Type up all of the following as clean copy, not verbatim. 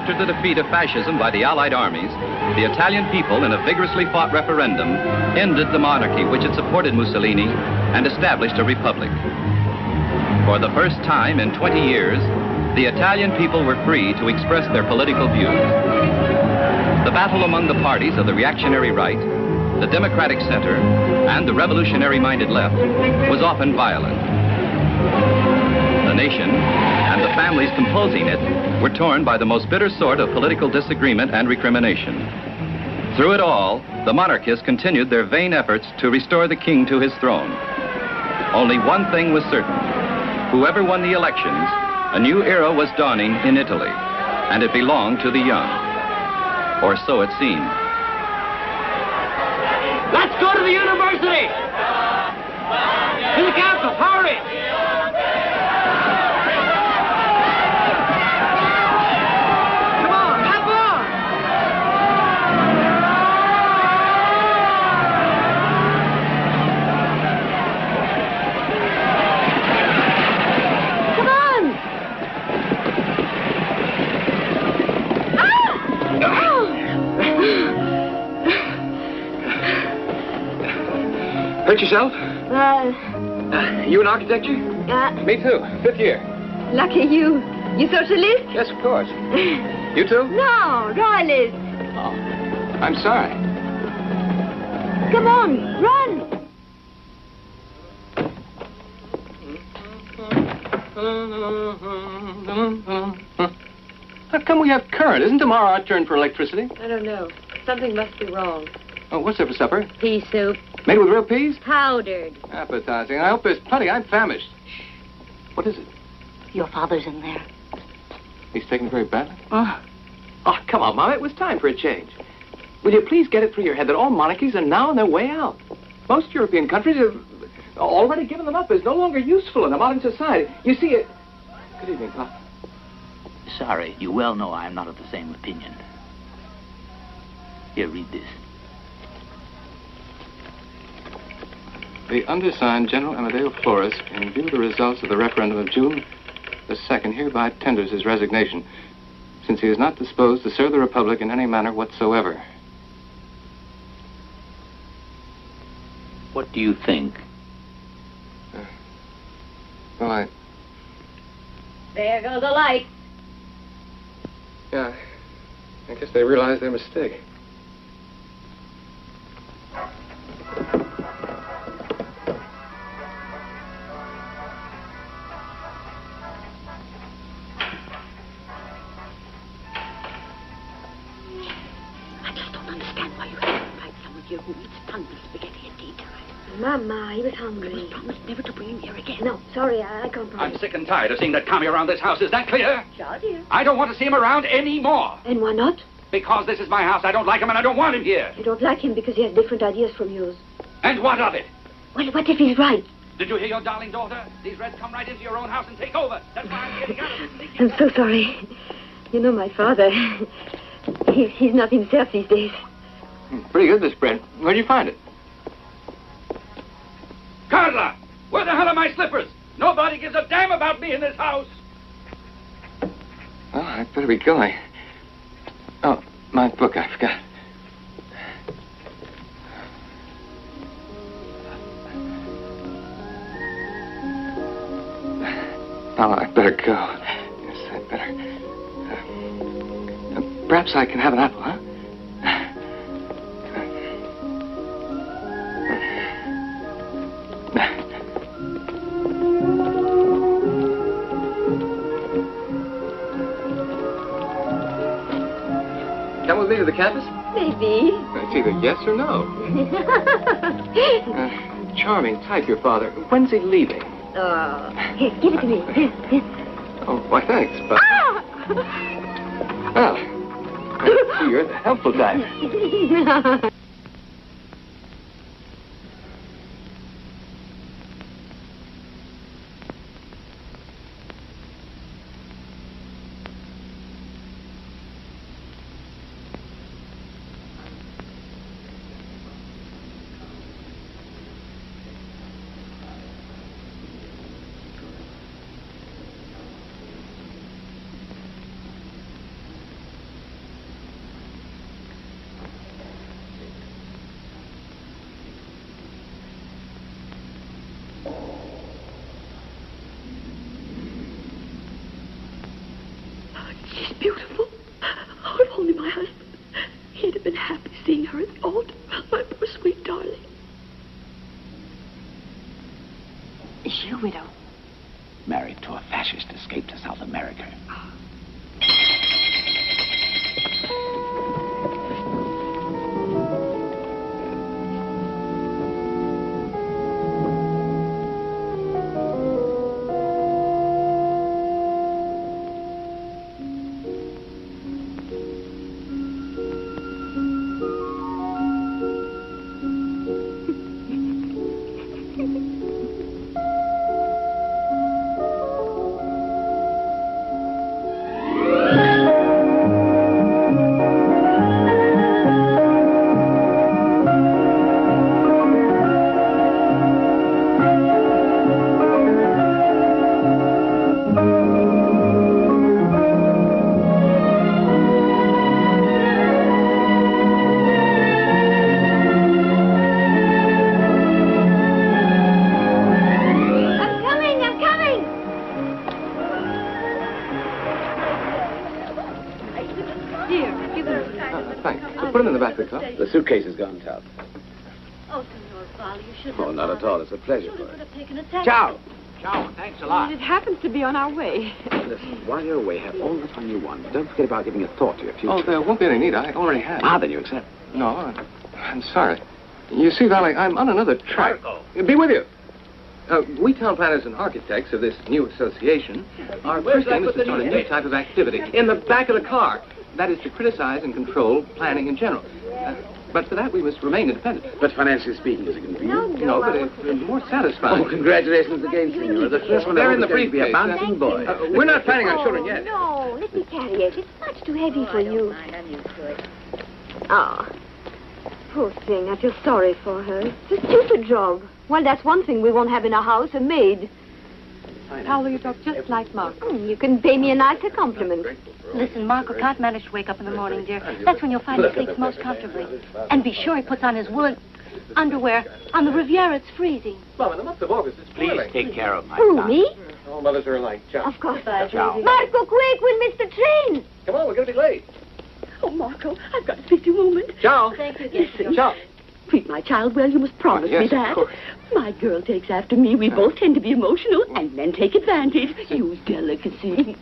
After the defeat of fascism by the Allied armies, the Italian people, in a vigorously fought referendum, ended the monarchy which had supported Mussolini and established a republic. For the first time in 20 years, the Italian people were free to express their political views. The battle among the parties of the reactionary right, the democratic center, and the revolutionary-minded left was often violent. The nation and the families composing it were torn by the most bitter sort of political disagreement and recrimination. Through it all, the monarchists continued their vain efforts to restore the king to his throne. Only one thing was certain. Whoever won the elections, a new era was dawning in Italy, and it belonged to the young. Or so it seemed. Let's go to the university! To the campus, hurry! Come on, hop on! Come on! Hurt yourself? You in architecture? Me too. 5th year. Lucky you. You socialist? Yes, of course. You too? No, royalist. Oh, I'm sorry. Come on, run. How come we have current? Isn't tomorrow our turn for electricity? I don't know. Something must be wrong. Oh, what's there for supper? Pea soup. Made with real peas? Powdered. Appetizing. I hope there's plenty. I'm famished. What is it? Your father's in there. He's taken it very badly? Oh. Oh, come on, Mom. It was time for a change. Will you please get it through your head that all monarchies are now on their way out? Most European countries have already given them up as no longer useful in a modern society. You see it... Good evening, Pop. Sorry, you well know I am not of the same opinion. Here, read this. The undersigned General Amadeo Flores, in view of the results of the referendum of June the 2nd, hereby tenders his resignation, since he is not disposed to serve the Republic in any manner whatsoever. What do you think? Well, There goes the light. Yeah, I guess they realized their mistake. You eats tons of spaghetti at tea time. Mama, he was hungry. He was promised never to bring him here again. No, sorry, I can't promise. I'm sick and tired of seeing that commie around this house. Is that clear? Sure, dear. I don't want to see him around anymore. And why not? Because this is my house. I don't like him and I don't want him here. You don't like him because he has different ideas from yours. And what of it? Well, what if he's right? Did you hear your darling daughter? These Reds come right into your own house and take over. That's why I'm getting out of this. I'm so sorry. You know, my father, he's not himself these days. Pretty good, this bread. Where'd you find it? Carla! Where the hell are my slippers? Nobody gives a damn about me in this house. Well, I'd better be going. Oh, my book, I forgot. Now, I'd better go. Yes, I'd better. Perhaps I can have an apple, huh? Come with me to the campus? Maybe. It's either yes or no. Charming type, your father. When's he leaving? Oh, here, give it to me. Here. Oh, why, thanks, but... Ah! Well, I see you're the helpful type. She's beautiful. Oh, if only my husband. He'd have been happy seeing her at the altar. My poor sweet darling. Is she a widow? Married to a fascist, escaped to South America. The suitcase has gone top. Oh, Senor Val, you should Oh, not at all. It's a pleasure for have us. taken a taxi. Ciao. Ciao, thanks a lot. It happens to be on our way. Listen, while you're away, have all the fun you want. Don't forget about giving a thought to your future. Oh, there won't be any need. I already have. Ah, then you accept. No, I'm sorry. You see, Valley, I'm on another track. Be with you. We town planners and architects of this new association are first aim is to start a new type of activity in the back of the car. That is to criticize and control planning in general. But for that, we must remain independent. But financially speaking, is it convenient? No, but it's more satisfying. Oh, congratulations again, Senor. The first one They're in the to be a briefcase. bouncing boy. We're not planning on children yet. No, let me carry it. It's much too heavy for you. Ah, poor thing. I feel sorry for her. It's a stupid job. Well, that's one thing we won't have in our house, a maid. Paolo, you talk just like Marco. You can pay me a nicer compliment. Listen, Marco can't manage to wake up in the morning, dear. That's when you'll find he sleeps most comfortably. And be sure he puts on his woolen underwear. On the Riviera, it's freezing. Mom, in the month of August, it's Please boiling. take care of my Who, son. me? All mothers are alike. Ciao. Of course. Ciao. Marco, quick, we'll miss the train. Come on, we're going to be late. Oh, Marco, I've got to speak to you a moment. Ciao. Thank you, Listen, Ciao. treat my child well. You must promise yes, me of that. course. My girl takes after me. We both tend to be emotional and men take advantage. Use delicacy.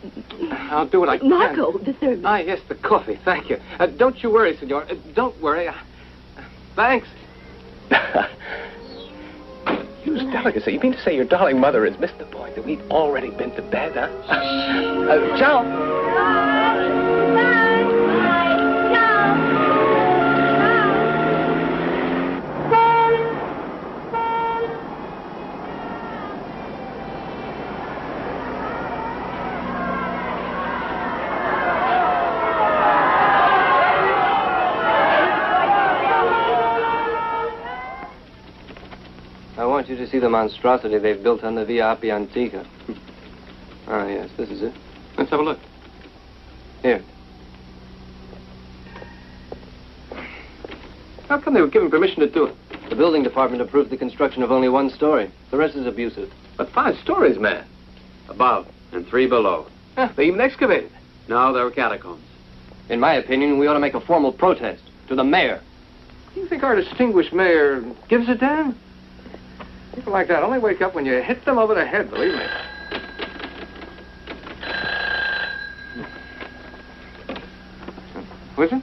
I'll do what I can. Marco, the thermos. Ah, yes, the coffee. Thank you. Don't you worry, senor. Don't worry. Thanks. Use delicacy. You mean to say your darling mother has missed the point that we've already been to bed, huh? Ciao. I want you to see the monstrosity they've built on the Via Appia Antica. Ah, yes, this is it. Let's have a look. Here. How come they were given permission to do it? The building department approved the construction of only one story. The rest is abusive. But 5 stories, man. Above and 3 below. They even excavated. No, there were catacombs. In my opinion, we ought to make a formal protest to the mayor. You think our distinguished mayor gives a damn? People like that only wake up when you hit them over the head, believe me. Who is it?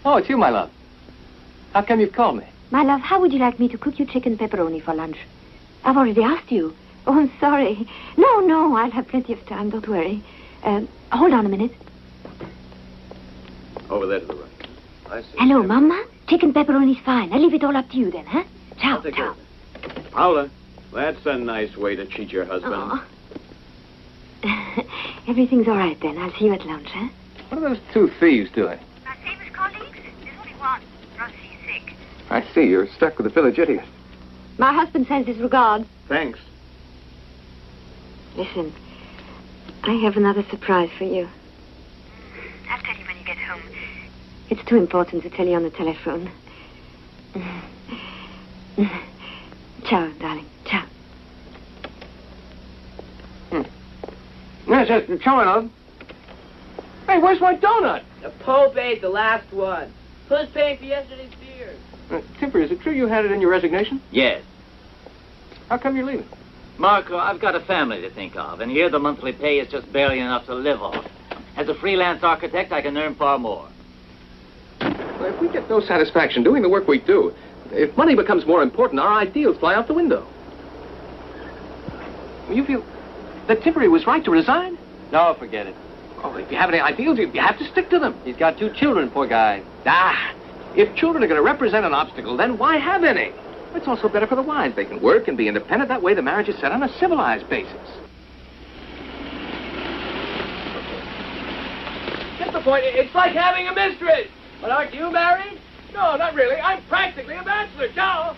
Oh, it's you, my love. How come you've called me? My love, how would you like me to cook you chicken pepperoni for lunch? I've already asked you. Oh, I'm sorry. No, I'll have plenty of time. Don't worry. Hold on a minute. Over there to the right. I see. Hello, Mama. Chicken pepperoni's fine. I'll leave it all up to you then, huh? Ciao, take ciao. Paula, that's a nice way to cheat your husband. Oh. Everything's all right then. I'll see you at lunch, huh? What are those 2 thieves doing? My famous colleagues, there's only one. Rossie's sick. I see. You're stuck with the village idiot. My husband sends his regards. Thanks. Listen, I have another surprise for you. I'll tell you when you get home. It's too important to tell you on the telephone. Ciao, darling. Ciao. Yes, ciao, my love. Hey, where's my donut? The Pope ate the last one. Who's paying for yesterday's beers? Timber, is it true you had it in your resignation? Yes. How come you're leaving? Marco, I've got a family to think of, and here the monthly pay is just barely enough to live off. As a freelance architect, I can earn far more. Well, if we get no satisfaction doing the work we do, if money becomes more important, our ideals fly out the window. You feel that Timber was right to resign? No, forget it. Oh, if you have any ideals, you have to stick to them. He's got 2 children, poor guy. If children are going to represent an obstacle, then why have any? It's also better for the wives. They can work and be independent. That way the marriage is set on a civilized basis. Get the point. It's like having a mistress. But aren't you married? No, not really. I'm practically a bachelor. Ciao.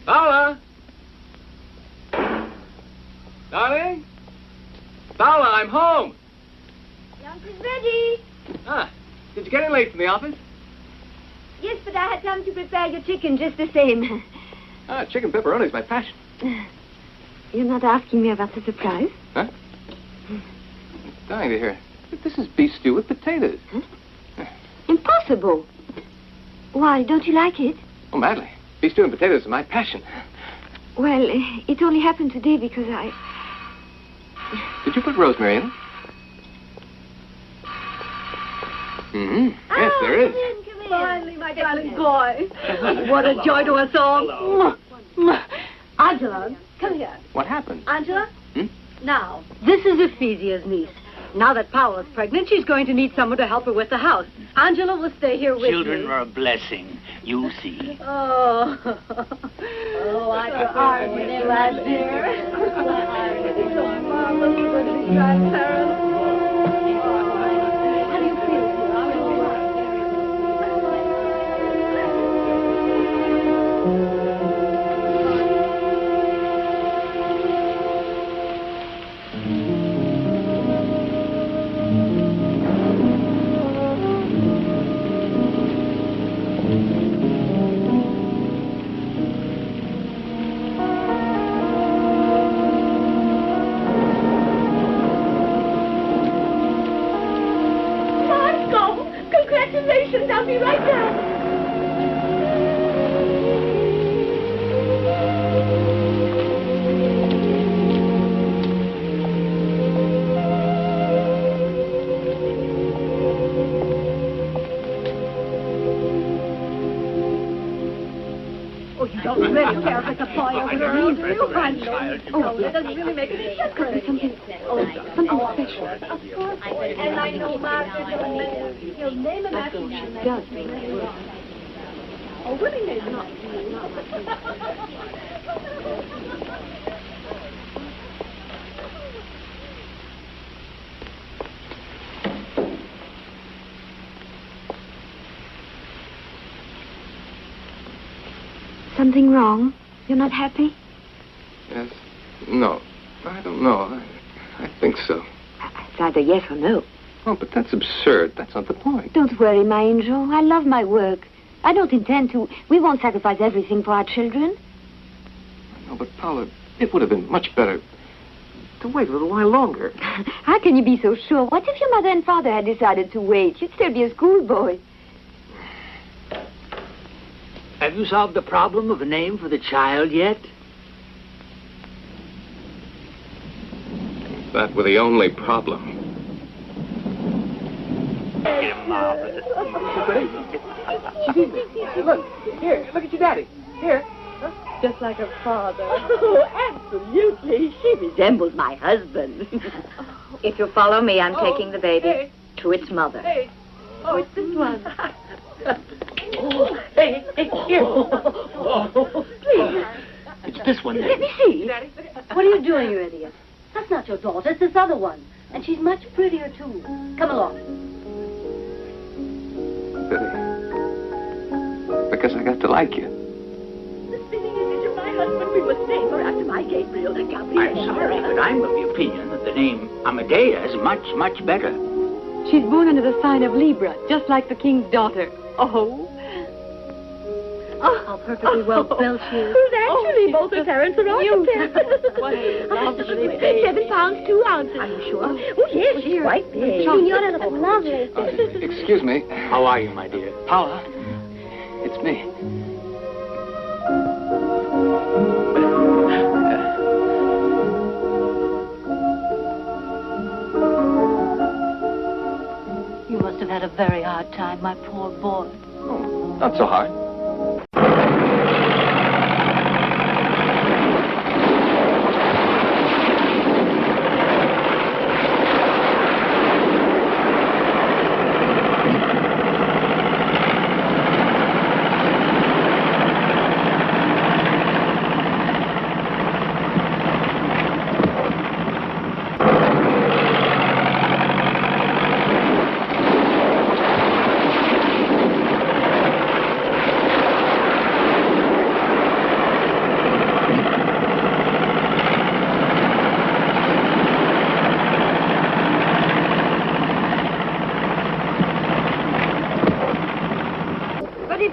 Paula? Darling? Paula, I'm home. Lunch is ready. Did you get in late from the office? Yes, but I had time to prepare your chicken just the same. Chicken pepperoni's my passion. You're not asking me about the surprise? Huh? Dying to hear. This is beef stew with potatoes. Huh? Impossible. Why, don't you like it? Oh, madly. Beef stew and potatoes are my passion. Well, it only happened today because I... Did you put rosemary in it? Mm-hmm. Yes, there is. Come in. Finally, my darling boy. What a joy to us all. Angela, come here. What happened? Angela? Hmm? Now, this is Ephesia's niece. Now that Paula's pregnant, she's going to need someone to help her with the house. Angela will stay here with Children me. are a blessing. You see. Oh. Oh, I are you glad, dear? It's so marvelous to go to be grandparents. How do you feel? Congratulations, I'll be right down. Oh, you don't really care if it's a boy or a girl, do you? I know. Oh, that doesn't really make any difference. Something special. Of course. And I know Margaret, he'll name him after you. She does name him. Oh, will he name him? Something wrong? You're not happy? Yes. No. I don't know. I think so. It's either yes or no. Oh, but that's absurd. That's not the point. Don't worry, my angel. I love my work. I don't intend to. We won't sacrifice everything for our children. No, but Paula, it would have been much better to wait a little while longer. How can you be so sure? What if your mother and father had decided to wait? You'd still be a schoolboy. Have you solved the problem of a name for the child yet? That were the only problem. Look, here, look at your daddy. Here. Just like her father. Oh, absolutely. She resembles my husband. If you'll follow me, I'm taking the baby to its mother. Hey. Oh, it's this one. Hey, here. Please. It's this one. Let me see. What are you doing, you idiot? That's not your daughter. It's this other one. And she's much prettier, too. Come along. Because I got to like you. The spinning image of my husband. We must name her after my Gabriel. I'm sorry, but I'm of the opinion that the name Amedea is much, much better. She's born under the sign of Libra, just like the king's daughter. Oh. Oh, perfectly well built, you. Well, actually, both her parents are architects. What a lovely baby. 7 pounds, 2 ounces. Are you sure? Oh, yes, she's quite big. Senora looks lovely. Excuse me. How are you, my dear? Paula, it's me. You must have had a very hard time, my poor boy. Oh, not so hard.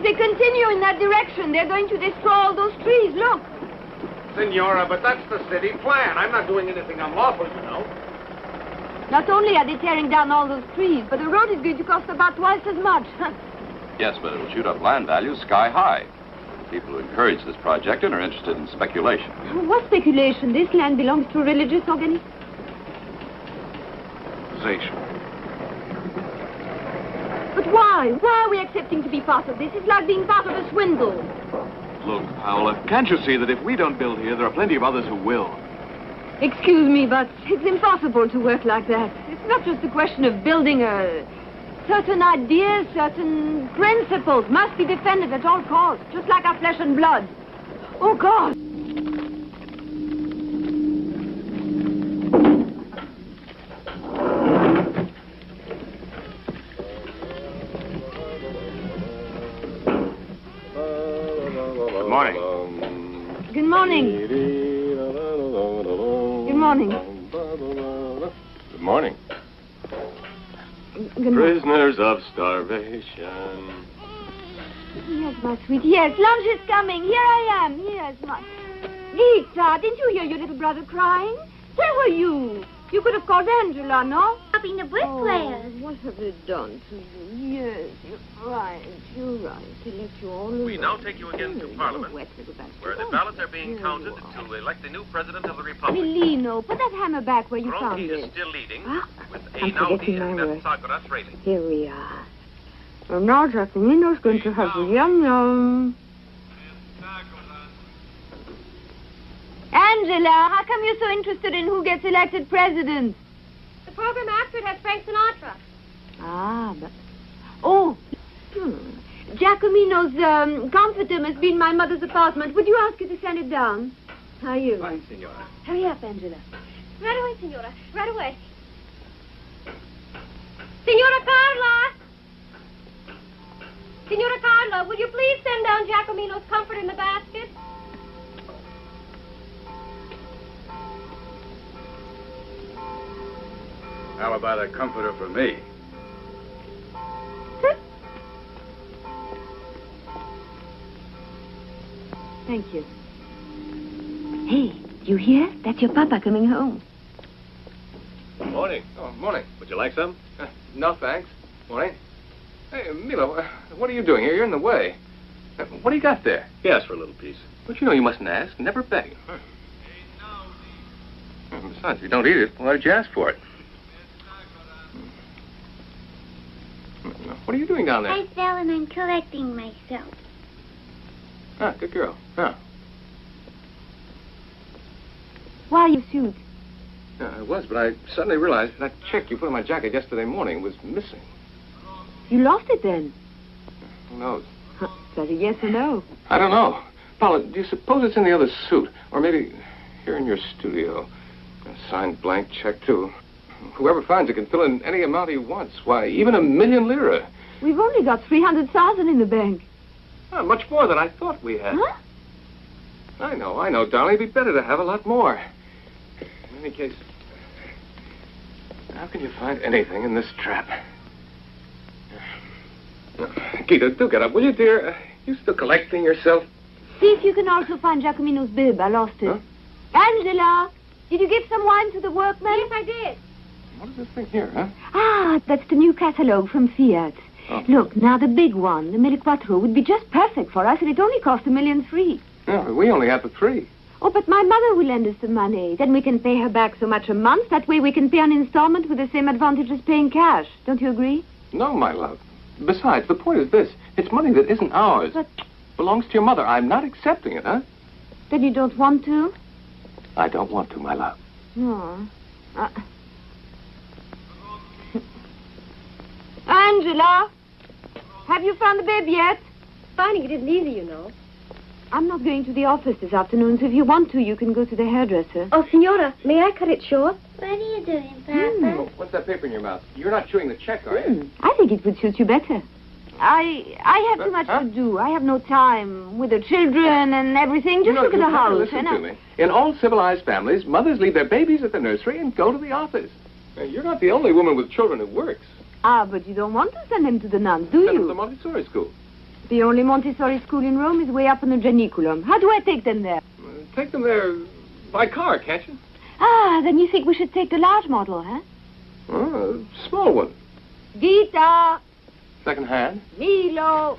Continue in that direction. They're going to destroy all those trees. Look. Senora, but that's the city plan. I'm not doing anything unlawful, you know. Not only are they tearing down all those trees, but the road is going to cost about twice as much. Yes, but it'll shoot up land values sky high. People who encourage this project and are interested in speculation. What speculation? This land belongs to a religious organization. But why? Why are we accepting to be part of this? It's like being part of a swindle. Look, Paola, can't you see that if we don't build here, there are plenty of others who will? Excuse me, but it's impossible to work like that. It's not just a question of building a... Certain ideas, certain principles must be defended at all costs, just like our flesh and blood. Oh, God! Good morning. Good morning. Good morning. Good morning. Good morning. Prisoners of starvation. Yes, my sweet. Yes, lunch is coming. Here I am. Yes, my... Lisa, didn't you hear your little brother crying? Where were you? You could have called Angela, no? Helping the bricklayers. Oh, what have they done to you? Yes, you're right. You're right. They left you all alone. We now take you again to Parliament, where the ballots are being counted to elect the new President of the Republic. Melino, put that hammer back where you found Ronki it. is still leading, with I'm Einaudi forgetting my and words. Sakura trailing. Here we are. Well, now Giacomino's going to have the yum-yum. Angela, how come you're so interested in who gets elected president? The program after it has Frank Sinatra. Ah, but... Oh, Giacomino's comforter must be in my mother's apartment. Would you ask her to send it down? How are you? Fine, Senora. Hurry up, Angela. Right away, Senora. Right away. Senora Carla! Senora Carla, will you please send down Giacomino's comfort in the basket? How about a comforter for me? Thank you. Hey, you hear? That's your papa coming home. Morning. Oh, morning. Would you like some? No, thanks. Morning. Hey, Milo, what are you doing here? You're in the way. What do you got there? He asked for a little piece. But you know you mustn't ask. Never beg. Besides, if you don't eat it, why did you ask for it? What are you doing down there? I fell and I'm collecting myself. Ah, good girl. Ah. Why are you sued? Yeah, I was, but I suddenly realized that check you put in my jacket yesterday morning was missing. You lost it then? Who knows? Is that a yes or no? I don't know. Paula, do you suppose it's in the other suit? Or maybe here in your studio? A signed blank check, too. Whoever finds it can fill in any amount he wants. Why, even $1,000,000 lira. We've only got 300,000 in the bank. Ah, much more than I thought we had. Huh? I know, darling. It'd be better to have a lot more. In any case, how can you find anything in this trap? Gita, do get up, will you, dear? You still collecting yourself? See if you can also find Giacomino's bib. I lost it. Huh? Angela, did you give some wine to the workmen? Yes, I did. What is this thing here, huh? Ah, that's the new catalogue from Fiat. Oh. Look, now the big one, the Mille Quattro, would be just perfect for us, and it only cost $1.3 million. No, we only have the 3. Oh, but my mother will lend us the money. Then we can pay her back so much a month. That way we can pay on installment with the same advantage as paying cash. Don't you agree? No, my love. Besides, the point is this. It's money that isn't ours. But... belongs to your mother. I'm not accepting it, huh? Then you don't want to? I don't want to, my love. No. Angela, have you found the bib yet? Finding it isn't easy, you know. I'm not going to the office this afternoon, so if you want to, you can go to the hairdresser. Oh, Signora, may I cut it short? What are you doing, Papa? Oh, what's that paper in your mouth? You're not chewing the check, are you? I think it would suit you better. I have too much Huh? to do. I have no time with the children and everything. Just look at the house. Listen to me. In all civilized families, mothers leave their babies at the nursery and go to the office. Now, you're not the only woman with children who works. Ah, but you don't want to send them to the nuns, do Send them to you? the Montessori school. The only Montessori school in Rome is way up in the Janiculum. How do I take them there? Take them there by car, can't you? Ah, then you think we should take the large model, huh? Oh, a small one. Gita, Second hand. Milo.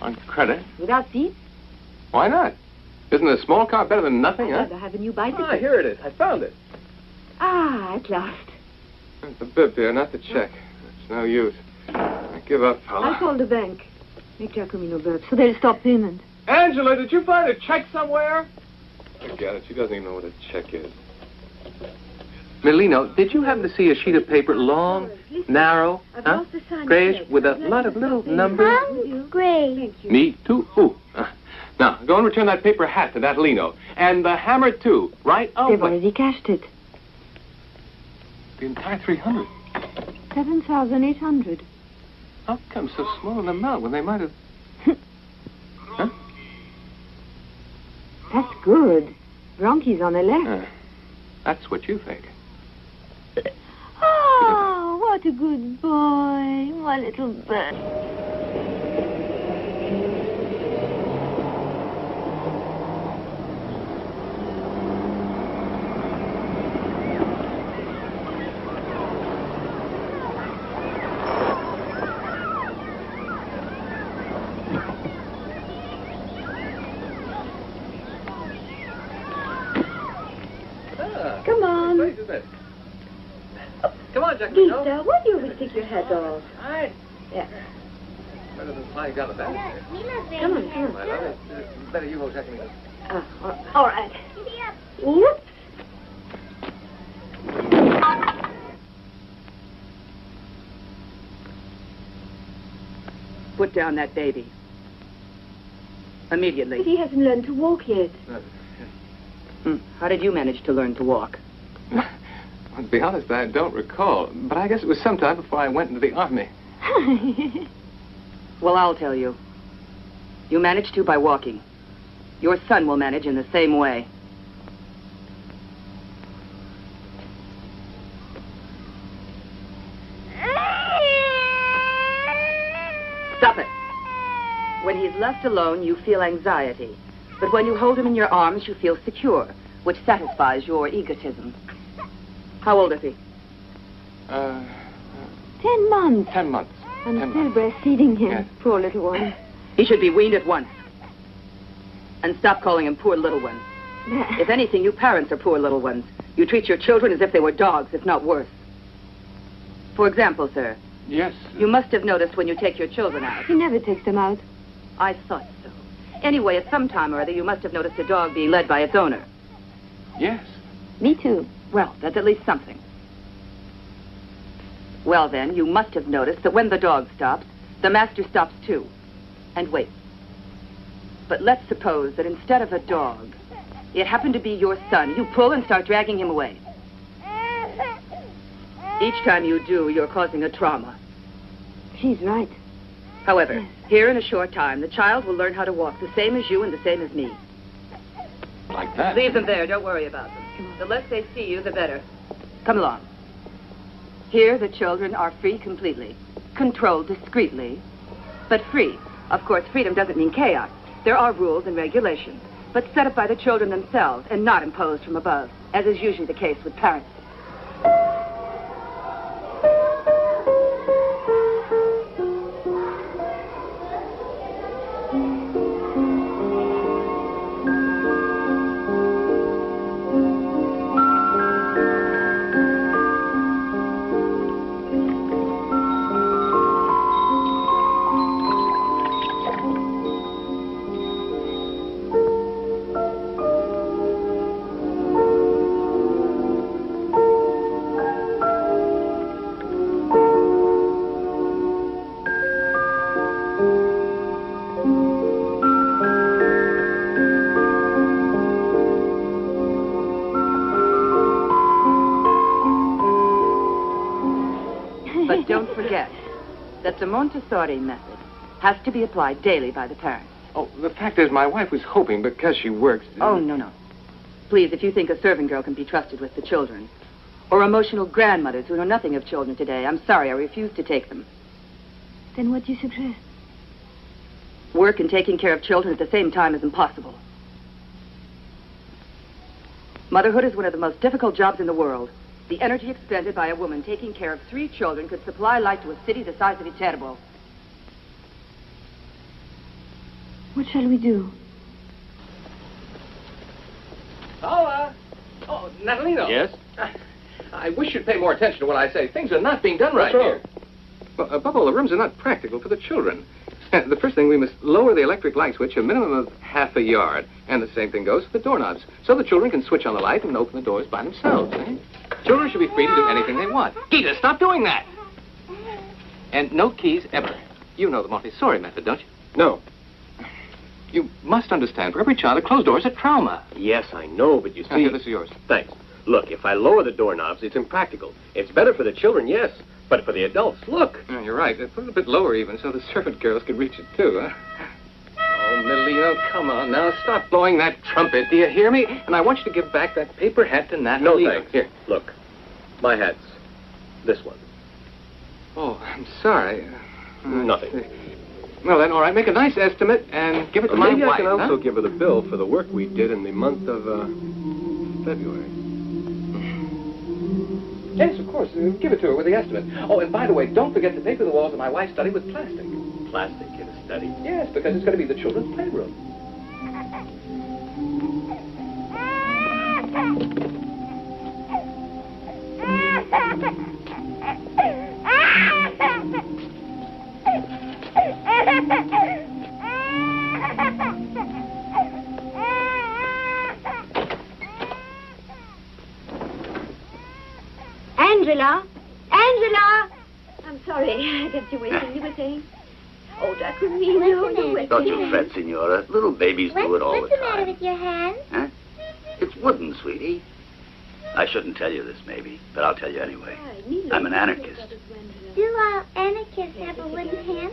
On credit. Without seats? Why not? Isn't a small car better than nothing, I'd huh? rather have a new bicycle. Ah, here it is. I found it. Ah, at last. The bib here, not the check. It's no use. I give up, I'll fella. call the bank. Make Giacomino burp, so they'll stop payment. Angela, did you find a check somewhere? Forget it. She doesn't even know what a check is. Melino, did you happen to see a sheet of paper, long, narrow, huh? Grayish, with a lot of little numbers? Great. Me too. Ooh. Now, go and return that paper hat to that Lino. And the hammer, too. Right away. They've already cashed it. The entire 300. 7,800. How come so small an amount when they might have... Huh? That's good. Bronchi's on the left. That's what you think. Oh, what a good boy. My little bird. Come on. Come on, Jackie. Gita, why do you always take your hat off? Hi. Yeah. Better than flying down the back. Come on, come My on. love, it's better you hold Jackie. All right. Whoop. Put down that baby. Immediately. But he hasn't learned to walk yet. How did you manage to learn to walk? Well, to be honest, I don't recall. But I guess it was sometime before I went into the army. Well, I'll tell you. You managed to by walking. Your son will manage in the same way. Stop it. When he's left alone, you feel anxiety. But when you hold him in your arms, you feel secure, which satisfies your egotism. How old is he? 10 months. 10 months. I'm 10 still months. breastfeeding him. Yes. Poor little one. He should be weaned at once. And stop calling him poor little one. If anything, you parents are poor little ones. You treat your children as if they were dogs, if not worse. For example, sir, Yes. you must have noticed when you take your children out. He never takes them out. I thought so. Anyway, at some time or other, you must have noticed a dog being led by its owner. Yes. Me too. Well, that's at least something. Well, then, you must have noticed that when the dog stops, the master stops too. And wait. But let's suppose that instead of a dog, it happened to be your son. You pull and start dragging him away. Each time you do, you're causing a trauma. She's right. However, here in a short time, the child will learn how to walk, the same as you and the same as me. Like that. Leave them there. Don't worry about them. The less they see you, the better. Come along. Here, the children are free completely, controlled discreetly, but free Of course, freedom doesn't mean chaos. There are rules and regulations, but set up by the children themselves and not imposed from above, as is usually the case with parents. But don't forget that the Montessori method has to be applied daily by the parents. Oh, the fact is, my wife was hoping because she works... Oh, no. Please, if you think a serving girl can be trusted with the children, or emotional grandmothers who know nothing of children today, I'm sorry, I refuse to take them. Then what do you suggest? Work and taking care of children at the same time is impossible. Motherhood is one of the most difficult jobs in the world. The energy expended by a woman taking care of 3 children could supply light to a city the size of Viterbo. What shall we do? Paula! Oh, Natalino. Yes? I wish you'd pay more attention to what I say. Things are not being done right What's here. Well, above all, the rooms are not practical for the children. The first thing, we must lower the electric light switch a minimum of half a yard. And the same thing goes for the doorknobs. So the children can switch on the light and open the doors by themselves, eh? Children should be free to do anything they want. Gita, stop doing that! And no keys ever. You know the Montessori method, don't you? No. You must understand, for every child, a closed door is a trauma. Yes, I know, but you see... Here, this is yours. Thanks. Look, if I lower the doorknobs, it's impractical. It's better for the children, yes, but for the adults, look. Oh, you're right. Put it a bit lower, even, so the servant girls could reach it, too, huh? Oh, Melino, come on now. Stop blowing that trumpet. Do you hear me? And I want you to give back that paper hat to Natalie. No, thanks. Here. Look, my hat's this one. Oh, I'm sorry. Nothing. Well, then, all right, make a nice estimate and give it to my maybe wife, I can also huh? give her the bill for the work we did in the month of, February. Yes, of course. Give it to her with the estimate. Oh, and by the way, don't forget to paper the walls of my wife's study with plastic. Plastic in a study? Yes, because it's going to be the children's playroom. Angela! Angela! I'm sorry, I kept you waiting. You were saying? Oh, Jacqueline, you were Don't you fret, Senora. Little babies do it all the What's the matter time. with your hand? Huh? It's wooden, sweetie. I shouldn't tell you this, maybe, but I'll tell you anyway. I'm an anarchist. Do all anarchists have a wooden hand?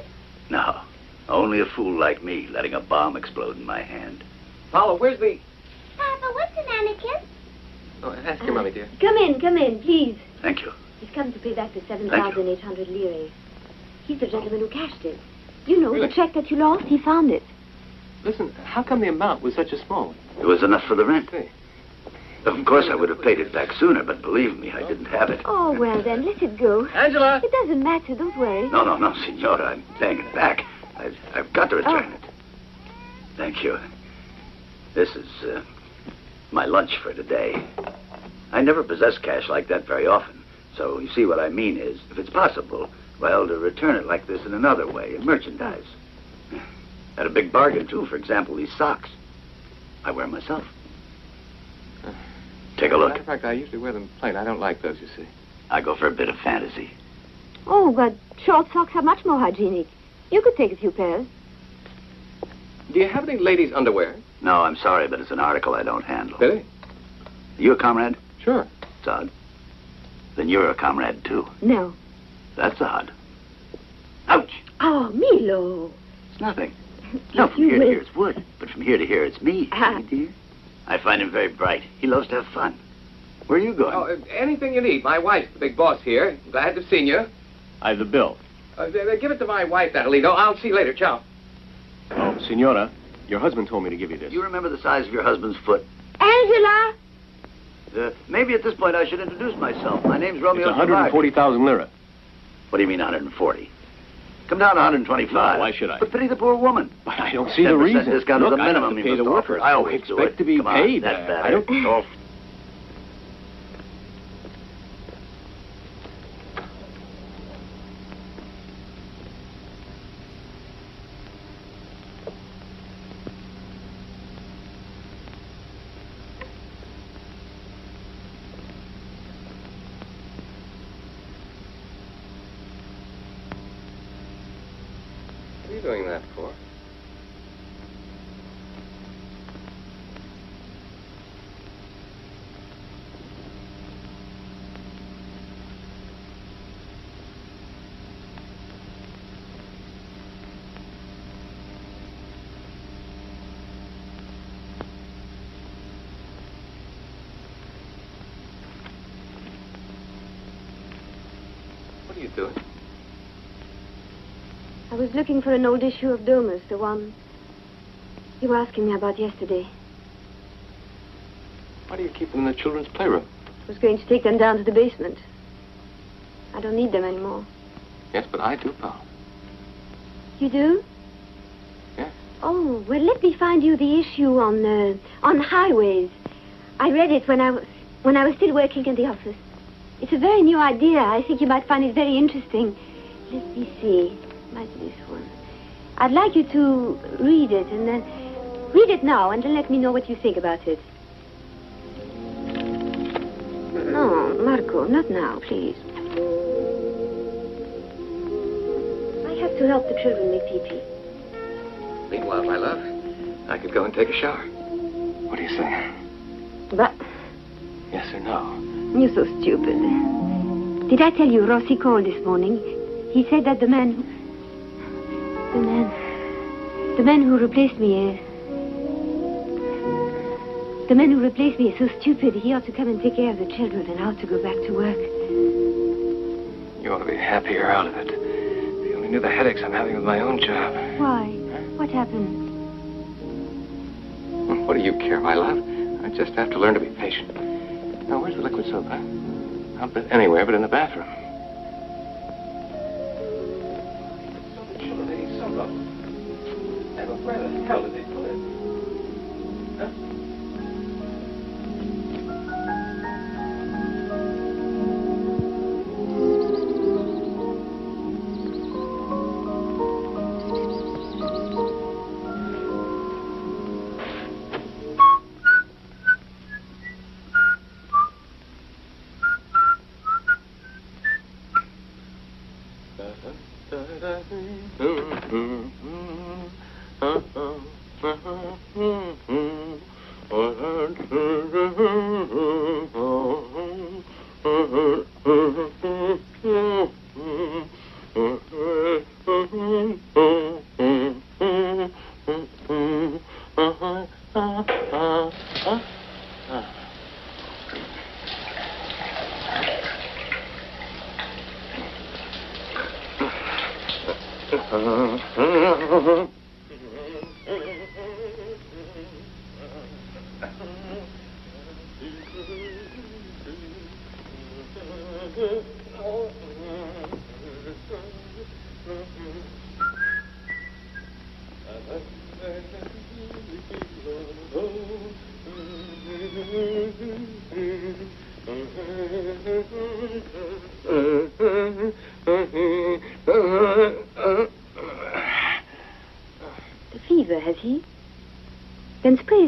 No, only a fool like me letting a bomb explode in my hand. Paula, where's the... Papa, what's an anarchist? Oh, ask your mommy, dear. Come in, please. Thank you. He's come to pay back the 7,800 lire. He's the gentleman who cashed it. You know, Really? the check that you lost, he found it. Listen, how come the amount was such a small one? It was enough for the rent. Hey. Of course, I would have paid it back sooner, but believe me, I didn't have it. Oh, well, then, let it go. Angela! It doesn't matter, don't worry. No, Senora, I'm paying it back. I've got to return it. Thank you. This is my lunch for today. I never possess cash like that very often. So you see what I mean is, if it's possible, well, to return it like this in another way, in merchandise. At a big bargain, too. For example, these socks. I wear myself. Take a look. Matter of fact, I usually wear them plain. I don't like those, you see. I go for a bit of fantasy. Oh, but short socks are much more hygienic. You could take a few pairs. Do you have any ladies' underwear? No, I'm sorry, but it's an article I don't handle. Really? You a comrade? Sure. It's odd. Then you're a comrade, too. No. That's odd. Ouch! Oh, Milo. It's nothing. No, from here to here it's wood. But from here to here it's me. See, dear? I find him very bright. He loves to have fun. Where are you going? Oh, anything you need. My wife's the big boss here. Glad to have seen you. I have the bill. Give it to my wife, Natalie. No, I'll see you later. Ciao. Oh, Senora, your husband told me to give you this. You remember the size of your husband's foot? Angela! Maybe at this point I should introduce myself. My name's Romeo. It's 140,000 lira. What do you mean 140? Come down to 125. No, why should I? But pity the poor woman. But I don't see the reason. Discount Look, is the minimum I have to you pay the must workers. offer. I always expect to be Come paid. On, that's better. I don't. Oh. What are you doing that for? What are you doing? I was looking for an old issue of Domus, the one you were asking me about yesterday. Why do you keep them in the children's playroom? I was going to take them down to the basement. I don't need them anymore. Yes, but I do, Paul. You do? Yes. Oh, well, let me find you the issue on highways. I read it when I was still working in the office. It's a very new idea. I think you might find it very interesting. Let me see. Might be this one. I'd like you to read it, and then read it now, and then let me know what you think about it. No, Marco, not now, please. I have to help the children make pee-pee. Meanwhile, my love, I could go and take a shower. What do you say? But Yes or no? you're so stupid. Did I tell you Rossi called this morning? He said that the man who replaced me is so stupid. He ought to come and take care of the children, and I ought to go back to work. You ought to be happy you're out of it. If you only knew the headaches I'm having with my own job. Why? What happened? What do you care, my love? I just have to learn to be patient. Now, where's the liquid soap, huh? I'll bet anywhere but in the bathroom. Where the hell did they put it? Huh?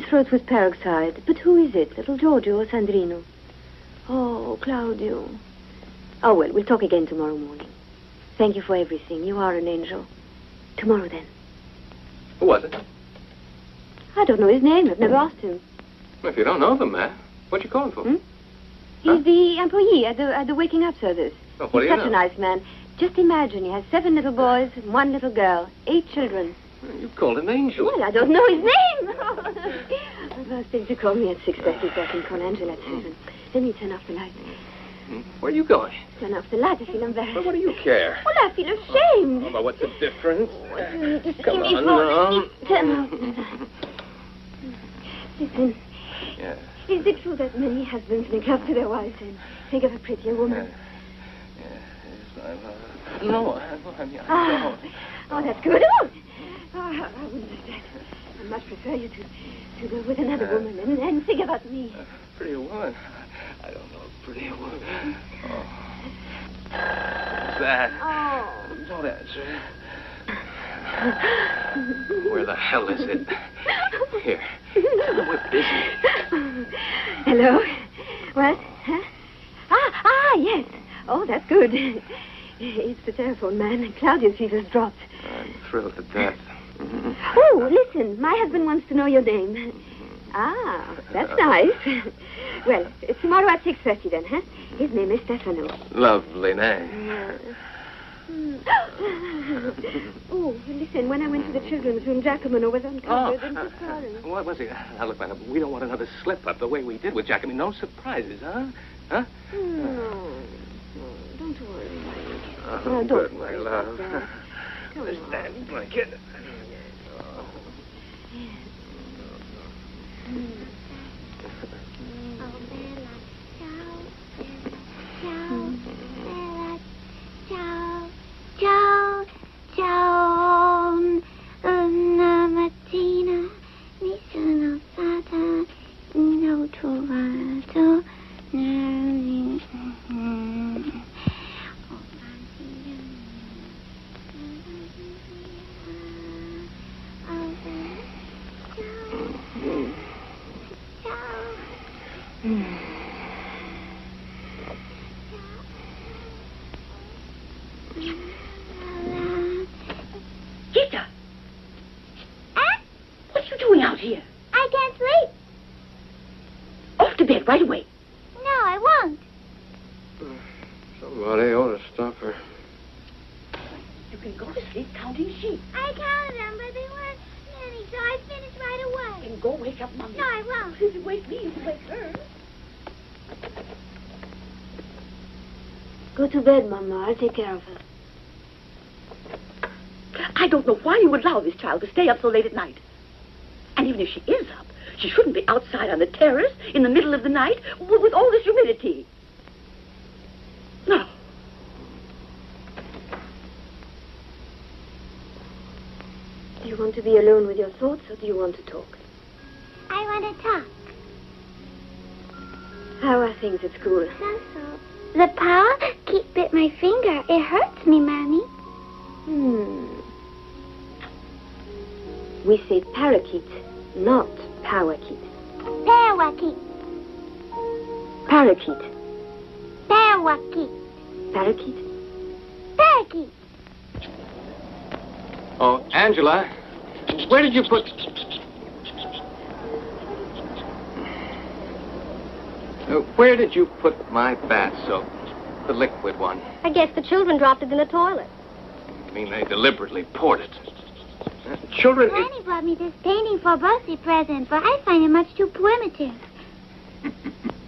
Throat with peroxide. But who is it? Little Giorgio or Sandrino? Oh, Claudio. Oh, well, we'll talk again tomorrow morning. Thank you for everything. You are an angel. Tomorrow, then. Who was it? I don't know his name. I've never asked him. Well, if you don't know them, man, what you calling for? He's the employee at the waking up service. Oh, what do He's you such know? a nice man. Just imagine, he has 7 little boys and 1 little girl. 8 children. You called him Angel. Well, I don't know his name. I've asked him to call me at 6:30 so I can call Angela at 7. Let me turn off the light. Where are you going? Turn off the light. I feel embarrassed. Well, what do you care? Well, I feel ashamed. Oh, but what's the difference? Come on, now. Turn off the light. Listen. Yes. Is it true that many husbands make love to their wives and think of a prettier woman? No, I don't. Oh, that's good. I wouldn't do that. I much prefer you to go with another woman and think about me. Prettier woman? I don't know a prettier woman. Oh. What's that? Oh. Don't answer. Where the hell is it? Here. We're busy. Hello? What? Huh? Yes. Oh, that's good. It's the telephone man. Claudia's fever's dropped. I'm thrilled to death. Oh, listen. My husband wants to know your name. Ah, that's nice. Well, tomorrow at 6:30 then, huh? His name is Stefano. Lovely name. Oh, listen, when I went to the children's room, Giacomo was uncovered and took Florence. What was it? Now, look, man, we don't want another slip-up the way we did with Giacomo. No surprises, huh? Huh? No, don't worry. Oh, Don't good, worry my about love. that. Come on. Stand, my kid. Ciao, ciao, ciao, una mattina mi sono stata, ho trovato, Gita! What you doing out here? I can't sleep. Off to bed right away. No, I won't. Somebody ought to stop her. You can go to sleep counting sheep. I counted them, but they weren't many, so I finished right away. And go wake up Mommy. No, I won't. If you wake me, you wake her. Go to bed, Mama. I'll take care of her. I don't know why you would allow this child to stay up so late at night. And even if she is up, she shouldn't be outside on the terrace in the middle of the night with all this humidity. No. Do you want to be alone with your thoughts, or do you want to talk? I want to talk. How are things at school? So. The power keep bit my finger. It hurts me, Mommy. We say parakeet, not powerkeet. Parakeet. Parakeet. Parakeet. Parakeet. Parakeet. Oh, Angela, where did you put... where did you put my bath soap? The liquid one. I guess the children dropped it in the toilet. I mean, they deliberately poured it. Children... Granny brought me this painting for a birthday present, but I find it much too primitive.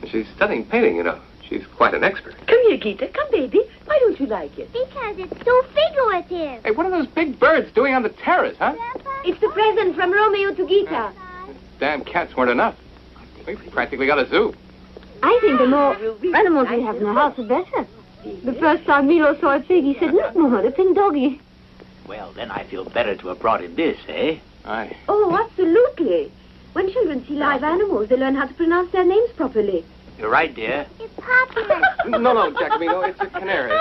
She's studying painting, you know. She's quite an expert. Come here, Gita. Come, baby. Why don't you like it? Because it's so figurative. Hey, what are those big birds doing on the terrace, huh? It's the present from Romeo to Gita. Damn cats weren't enough. We've practically got a zoo. I think the more animals we have in the house, the better. The first time Milo saw a pig, he said, "Look, Mama, the pink doggy." Well, then I feel better to have brought him this, eh? Aye. Oh, absolutely. When children see live animals, they learn how to pronounce their names properly. You're right, dear. It's popular. No, Giacomino, it's a canary.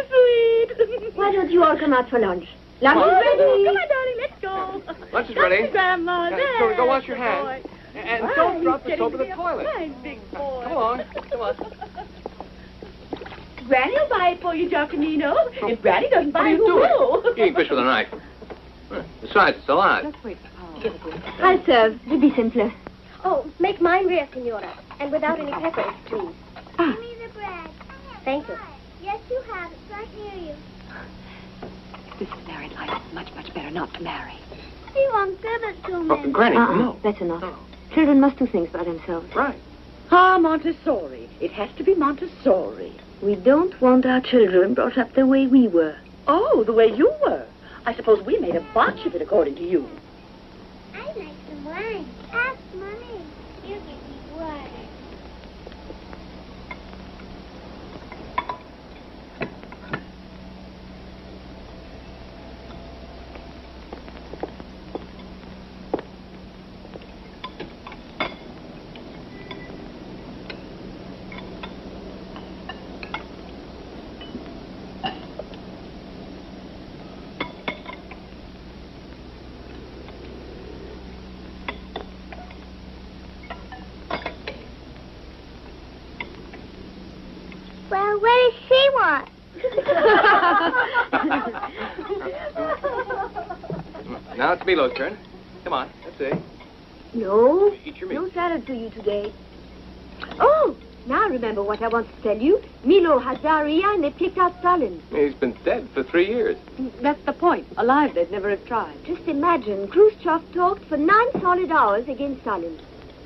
Sweet. Why don't you all come out for lunch? Lunch is ready. Come on, darling, let's go. Lunch is ready. Come to Grandma. So go wash your Boy. hands. And Why, don't drop he's the soap in the getting toilet. Nice big boy. Come on. Come on. Granny will buy it for you, Giacomino. If Granny doesn't buy it, who What are you will? doing? Eating fish with a knife. Besides, it's alive. Just wait. I'll serve. It'll be simpler. Oh, make mine rare, Senora. And without any peppers, please. Give me the bread. Thank you. Yes, you have. It's right near you. This is married life. It's much, much better not to marry. He won't give it to me. Oh, Granny, no. Better not. Children must do things by themselves. Right. Ah, Montessori. It has to be Montessori. We don't want our children brought up the way we were. Oh, the way you were. I suppose we made a botch of it, according to you. I'd like some wine. Ask Mommy. You give me wine. Well, what does she want? Now it's Milo's turn. Come on, let's see. No. Eat your meat. No salad for you today. Oh, now I remember what I want to tell you. Milo has diarrhea and they picked out Stalin. He's been dead for 3 years. That's the point. Alive, they'd never have tried. Just imagine, Khrushchev talked for 9 solid hours against Stalin.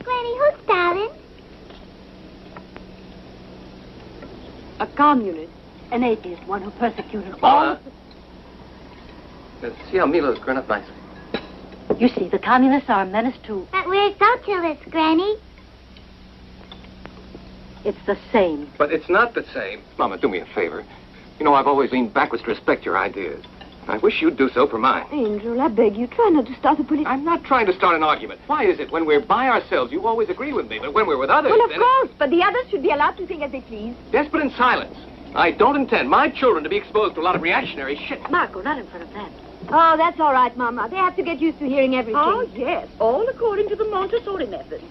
Granny, who's Stalin? A communist. An atheist, one who persecuted all. Let's see how Milo's grown up nicely. You see, the communists are a menace too. But where's socialist, Granny? It's the same. But it's not the same. Mama, do me a favor. You know, I've always leaned backwards to respect your ideas. I wish you'd do so for mine. Angel, I beg you, try not to start a political... I'm not trying to start an argument. Why is it when we're by ourselves, you always agree with me, but when we're with others... Well, of then course, but the others should be allowed to think as they please. Yes, but in silence. I don't intend my children to be exposed to a lot of reactionary shit. Marco, not in front of them. Oh, that's all right, Mama. They have to get used to hearing everything. Oh, yes. All according to the Montessori method.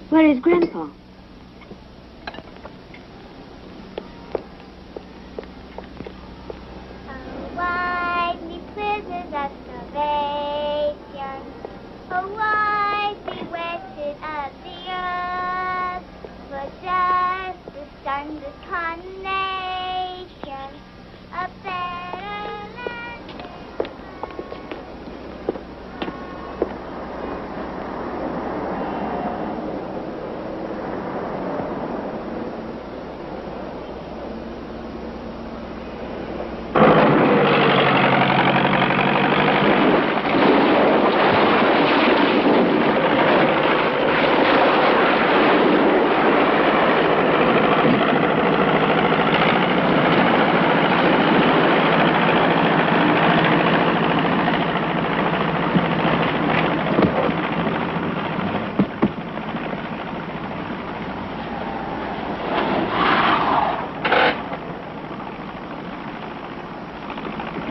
Where is Grandpa? Widely prisoners of starvation, widely wasted of the earth, for justice under condemnation, a better land.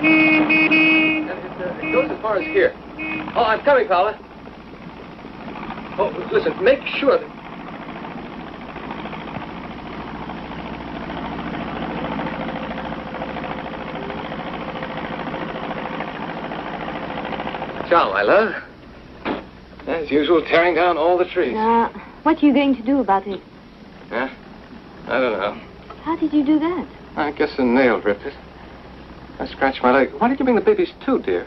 It goes as far as here. Oh, I'm coming, Paula. Oh, listen, make sure that... Ciao, my love. As usual, tearing down all the trees. What are you going to do about it? Huh? I don't know. How did you do that? I guess a nail ripped it. I scratched my leg. Why did you bring the babies too, dear?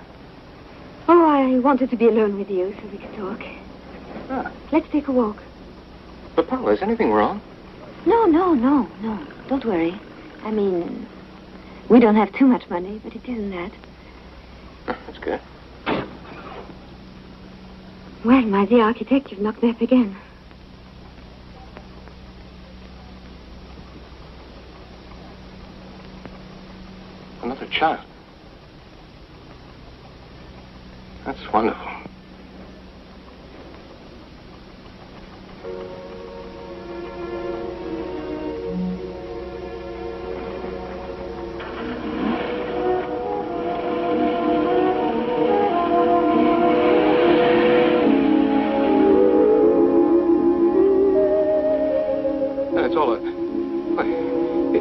Oh, I wanted to be alone with you so we could talk. Ah. Let's take a walk. But, Paula, is anything wrong? No. Don't worry. I mean, we don't have too much money, but it isn't that. Oh, that's good. Well, my dear architect, you've knocked me up again. Another child. That's wonderful.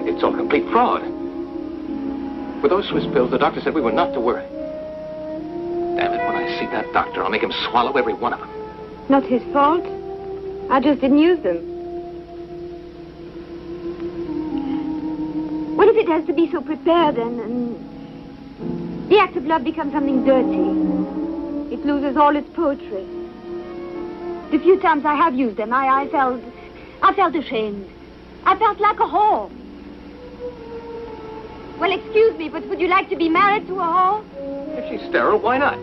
It's all a complete fraud. With those Swiss pills, the doctor said we were not to worry. Damn it, when I see that doctor, I'll make him swallow every one of them. Not his fault. I just didn't use them. What if it has to be so prepared and the act of love becomes something dirty? It loses all its poetry. The few times I have used them, I felt ashamed. I felt like a whore. Well, excuse me, but would you like to be married to a whore? If she's sterile, why not?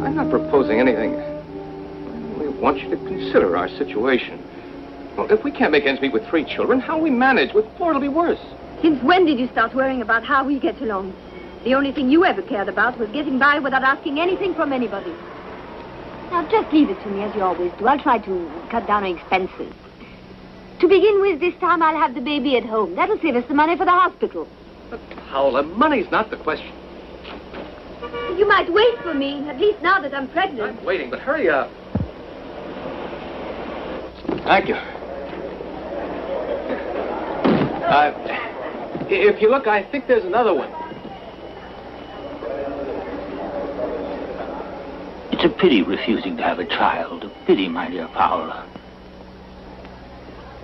I'm not proposing anything. We want you to consider our situation. Well, if we can't make ends meet with 3 children, how will we manage? With 4, it'll be worse. Since when did you start worrying about how we get along? The only thing you ever cared about was getting by without asking anything from anybody. Now, just leave it to me, as you always do. I'll try to cut down on expenses. To begin with, this time I'll have the baby at home. That'll save us the money for the hospital. But, Paula, money's not the question. You might wait for me, at least now that I'm pregnant. I'm waiting, but hurry up. Thank you. If you look, I think there's another one. It's a pity refusing to have a child. A pity, my dear Paula.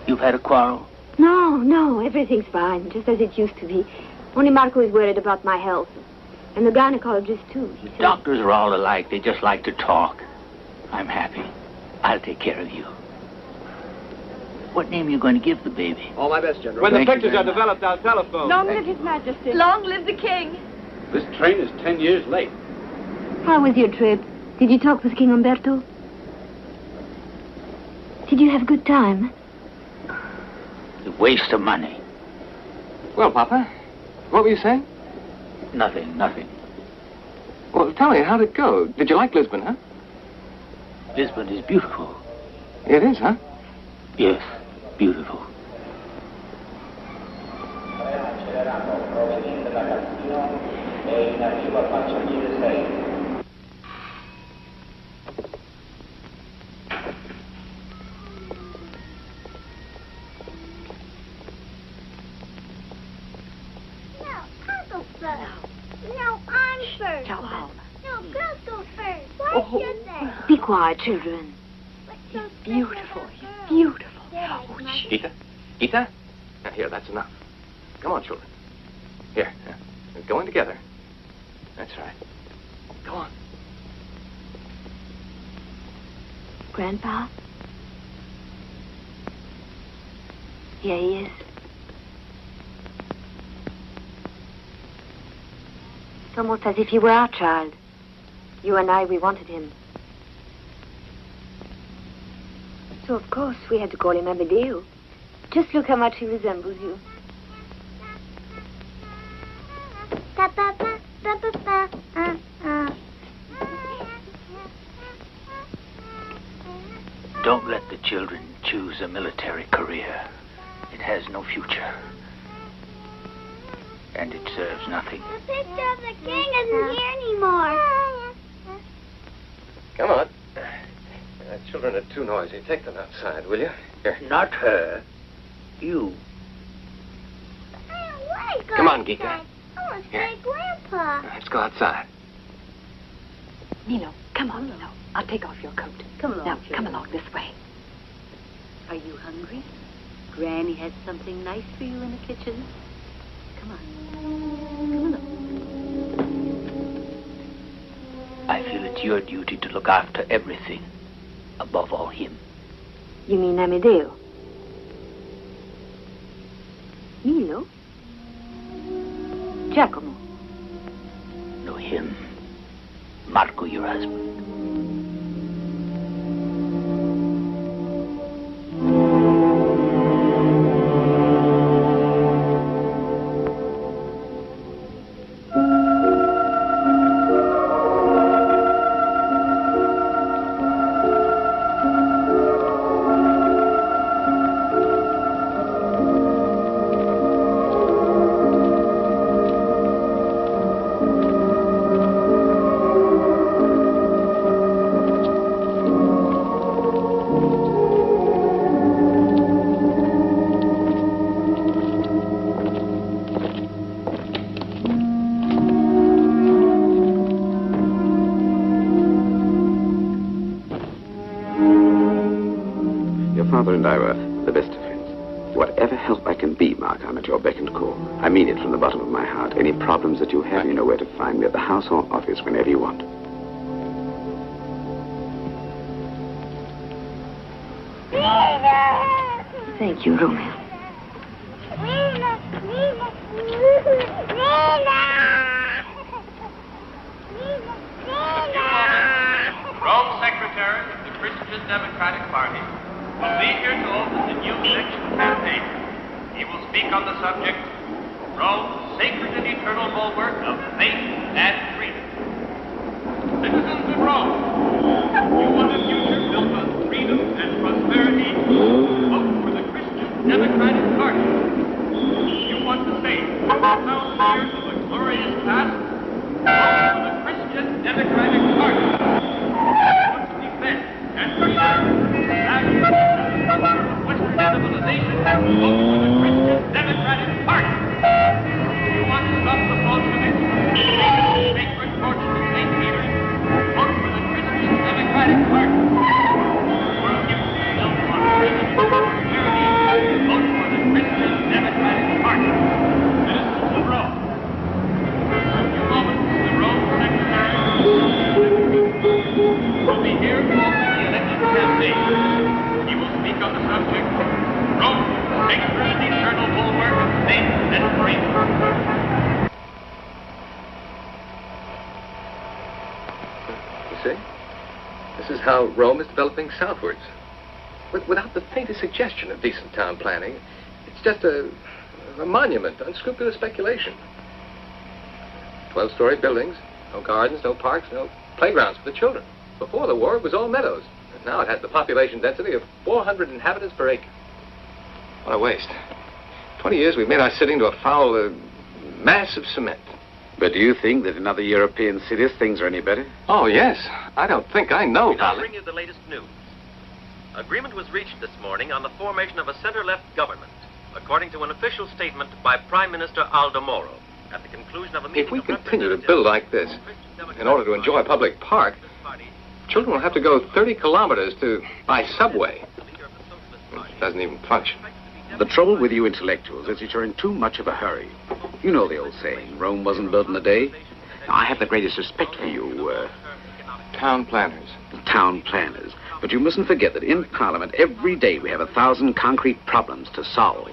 You've had a quarrel? No, everything's fine, just as it used to be. Only Marco is worried about my health. And the gynecologist, too. He said... Doctors are all alike. They just like to talk. I'm happy. I'll take care of you. What name are you going to give the baby? All my best, General. When the Thank you pictures very are much. developed, I'll telephone. Long live His Majesty. Long live the king. This train is 10 years late. How was your trip? Did you talk with King Umberto? Did you have a good time? A waste of money. Well, Papa, what were you saying? Nothing. Well, tell me, how'd it go? Did you like Lisbon, huh? Lisbon is beautiful. It is, huh? Yes, beautiful. No, I'm first. Ciao, Paula. No, girls go first. Why should they? Be quiet, children. He's Beautiful. He's beautiful. Gita? Now, here, that's enough. Come on, children. Here, we're going together. That's right. Go on. Grandpa? Here he is. It's almost as if he were our child. You and I, we wanted him. So, of course, we had to call him Amadeo. Just look how much he resembles you. Ba, ba, ba, ba, ba, ba, Don't let the children choose a military career. It has no future. And it serves nothing. The picture of the king isn't here anymore. Come on. Children are too noisy. Take them outside, will you? Here. Not her. You. I don't want to go Come on, outside. Geeka. I want to stay with Grandpa. Let's go outside. Nino, come on, Nino. I'll take off your coat. Come along, Now, children. come along this way. Are you hungry? Granny has something nice for you in the kitchen. Come on. Come along. I feel it's your duty to look after everything. Above all, him. You mean Amadeo? Milo? Giacomo? No, him. Marco, your husband. Father and I were the best of friends. Whatever help I can be, Mark, I'm at your beck and call. I mean it from the bottom of my heart. Any problems that you have, you know where to find me at the house or office whenever you want. Thank you, Romeo. Rome Secretary of the Christian Democratic Party will be here to open the new election campaign. He will speak on the subject, Rome's sacred and eternal bulwark of faith and freedom. Citizens of Rome, you want a future built on freedom and prosperity? Vote for the Christian Democratic Party. You want to save 1,000 years of a glorious past? Vote for the Christian Democratic Party. And preserve the values of Western civilization, vote for the Christian Democratic Party. You want to stop the Bolsheviks from taking the sacred torches of St. Peter's, vote for the Christian Democratic Party. If you don't want freedom and prosperity, vote for the Christian Democratic Party. Citizens of Rome, in a few moments, the Rome Secretary will be here to open the election campaign. He will speak on the subject, Rome, sacred and eternal bulwark of faith and freedom. You see? This is how Rome is developing southwards. Without the faintest suggestion of decent town planning. It's just a monument to unscrupulous speculation. 12-story buildings, no gardens, no parks, no playgrounds for the children. Before the war, it was all meadows. And now it has the population density of 400 inhabitants per acre. What a waste. 20 years we've made our city into a foul mass of cement. But do you think that in other European cities things are any better? Oh, yes. I don't think I know, We now darling. bring you the latest news. Agreement was reached this morning on the formation of a center-left government, according to an official statement by Prime Minister Aldo Moro at the conclusion of a meeting. If we continue to build like this, in order to enjoy a public park, children will have to go 30 kilometers by subway. It doesn't even function. The trouble with you intellectuals is that you're in too much of a hurry. You know the old saying, Rome wasn't built in a day. Now, I have the greatest respect for you, town planners. Town planners. But you mustn't forget that in Parliament, every day we have 1,000 concrete problems to solve.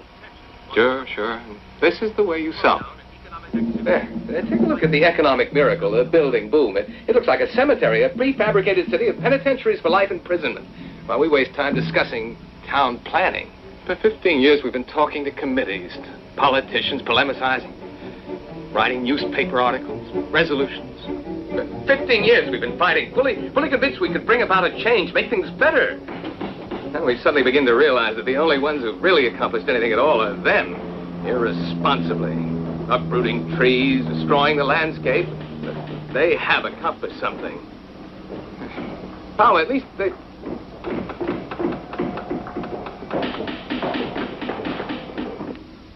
Sure, sure. This is the way you solve it. There, take a look at the economic miracle, the building boom. It looks like a cemetery, a prefabricated city of penitentiaries for life imprisonment, while we waste time discussing town planning. For 15 years, we've been talking to committees, to politicians, polemicizing, writing newspaper articles, resolutions. For 15 years, we've been fighting, fully convinced we could bring about a change, make things better. Then we suddenly begin to realize that the only ones who've really accomplished anything at all are them, irresponsibly, uprooting trees, destroying the landscape. But they have accomplished something. Paula, at least they...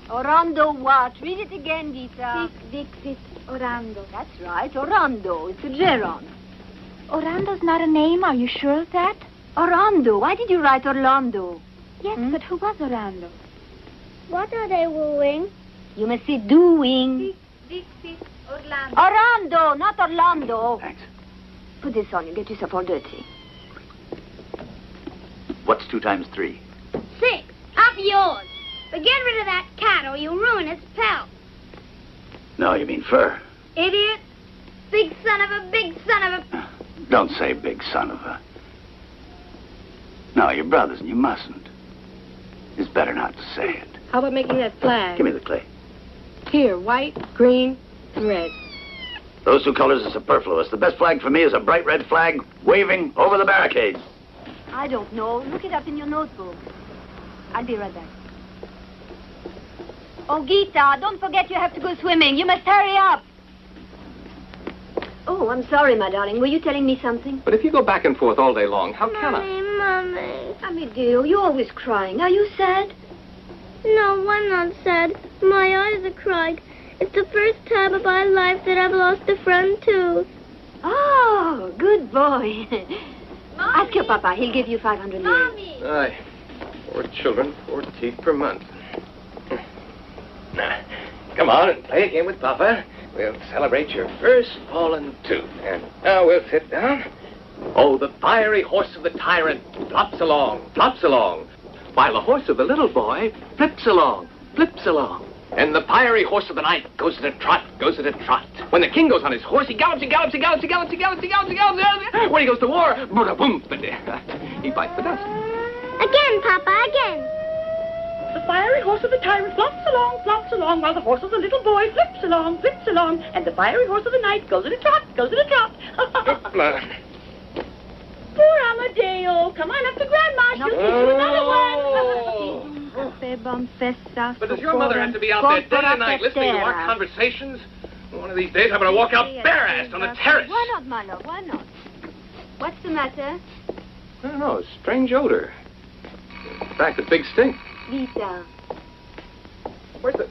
Orando what? Read it again, Gita. Dixit, Orando. That's right, Orando. It's a gerund. Orando's not a name, are you sure of that? Orando. Why did you write Orlando? Yes, but who was Orlando? What are they wooing? You must say doing. Dixit, Orlando. Orlando, not Orlando. Thanks. Put this on, you get yourself all dirty. What's 2 times 3? 6. Up yours. But get rid of that cat or you'll ruin its pelt. No, you mean fur. Idiot. Big son of a big son of a... Don't say big son of a... No, you're brothers and you mustn't. It's better not to say it. How about making that flag? Give me the clay. Here, white, green, and red. Those 2 colors are superfluous. The best flag for me is a bright red flag waving over the barricades. I don't know. Look it up in your notebook. I'll be right back. Oh, Gita, don't forget you have to go swimming. You must hurry up. Oh, I'm sorry, my darling. Were you telling me something? But if you go back and forth all day long, how can I? Mommy. Amedeo, you're always crying. Are you sad? No, I'm not sad. My eyes are crying. It's the first time in my life that I've lost a front tooth. Oh, good boy. Ask your papa. He'll give you 500 lira. Aye. 4 children, 4 teeth per month. Now, come on and play a game with Papa. We'll celebrate your first fallen tooth. And now we'll sit down. Oh, the fiery horse of the tyrant flops along, while the horse of the little boy flips along. And the fiery horse of the night goes at a trot. When the king goes on his horse, he gallops. When he goes to war, boom, he bites the dust. Again, Papa, again. The fiery horse of the tyrant flops along, while the horse of the little boy flips along, and the fiery horse of the night goes at a trot. Poor Amadeo. Come on up to Grandma. She'll teach you another one. But does your mother have to be out there day and night listening to our conversations? One of these days, I'm going to walk out bare-assed on the terrace. Why not, my love? Why not? What's the matter? I don't know. A strange odor. In fact, a big stink. Vita. Where's the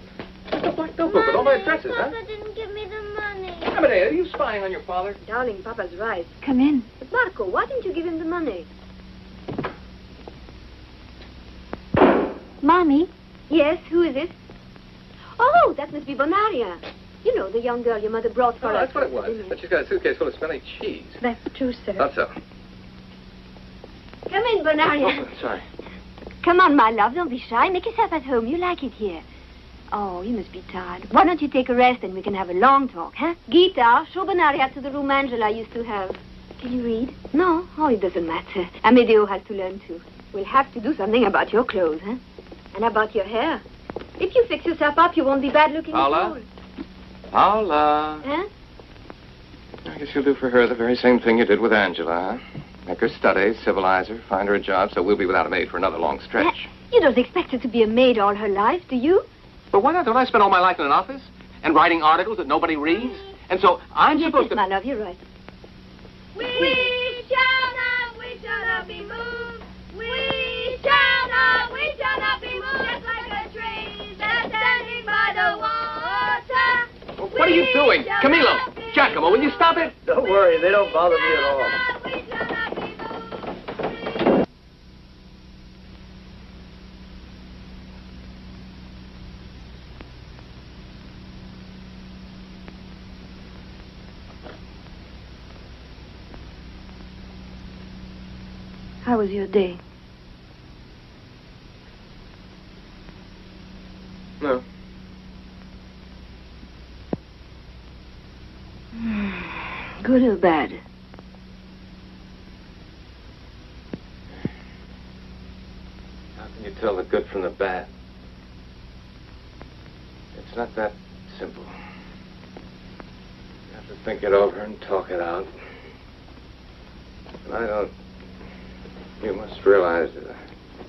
black notebook with all my addresses, huh? Papa didn't give me the money. Amadeo, are you spying on your father? Darling, Papa's right. Come in. But Marco, why didn't you give him the money? Mommy? Yes, who is it? Oh, that must be Bonaria. You know, the young girl your mother brought for us. That's what it was. But she's got a suitcase full of smelly cheese. That's true, sir. Thought so. Come in, Bonaria. Oh, sorry. Come on, my love. Don't be shy. Make yourself at home. You like it here. Oh, you must be tired. Why don't you take a rest and we can have a long talk, huh? Gita, show Bonaria to the room Angela used to have. Can you read? No? Oh, it doesn't matter. Amedeo has to learn too. We'll have to do something about your clothes, huh? And about your hair. If you fix yourself up, you won't be bad looking at all. Paula. Huh? I guess you'll do for her the very same thing you did with Angela, huh? Make her study, civilize her, find her a job, so we'll be without a maid for another long stretch. You don't expect her to be a maid all her life, do you? But why not? Don't I spend all my life in an office and writing articles that nobody reads? And so I'm supposed to... my love, you're right. We shall not be moved. We shall not be moved. Just like a tree that's standing by the water. Well, what are you doing? Camilo, Giacomo, will you stop it? Don't worry, they don't bother me at all. How was your day? No. Good or bad? How can you tell the good from the bad? It's not that simple. You have to think it over and talk it out. And I don't... You must realize that...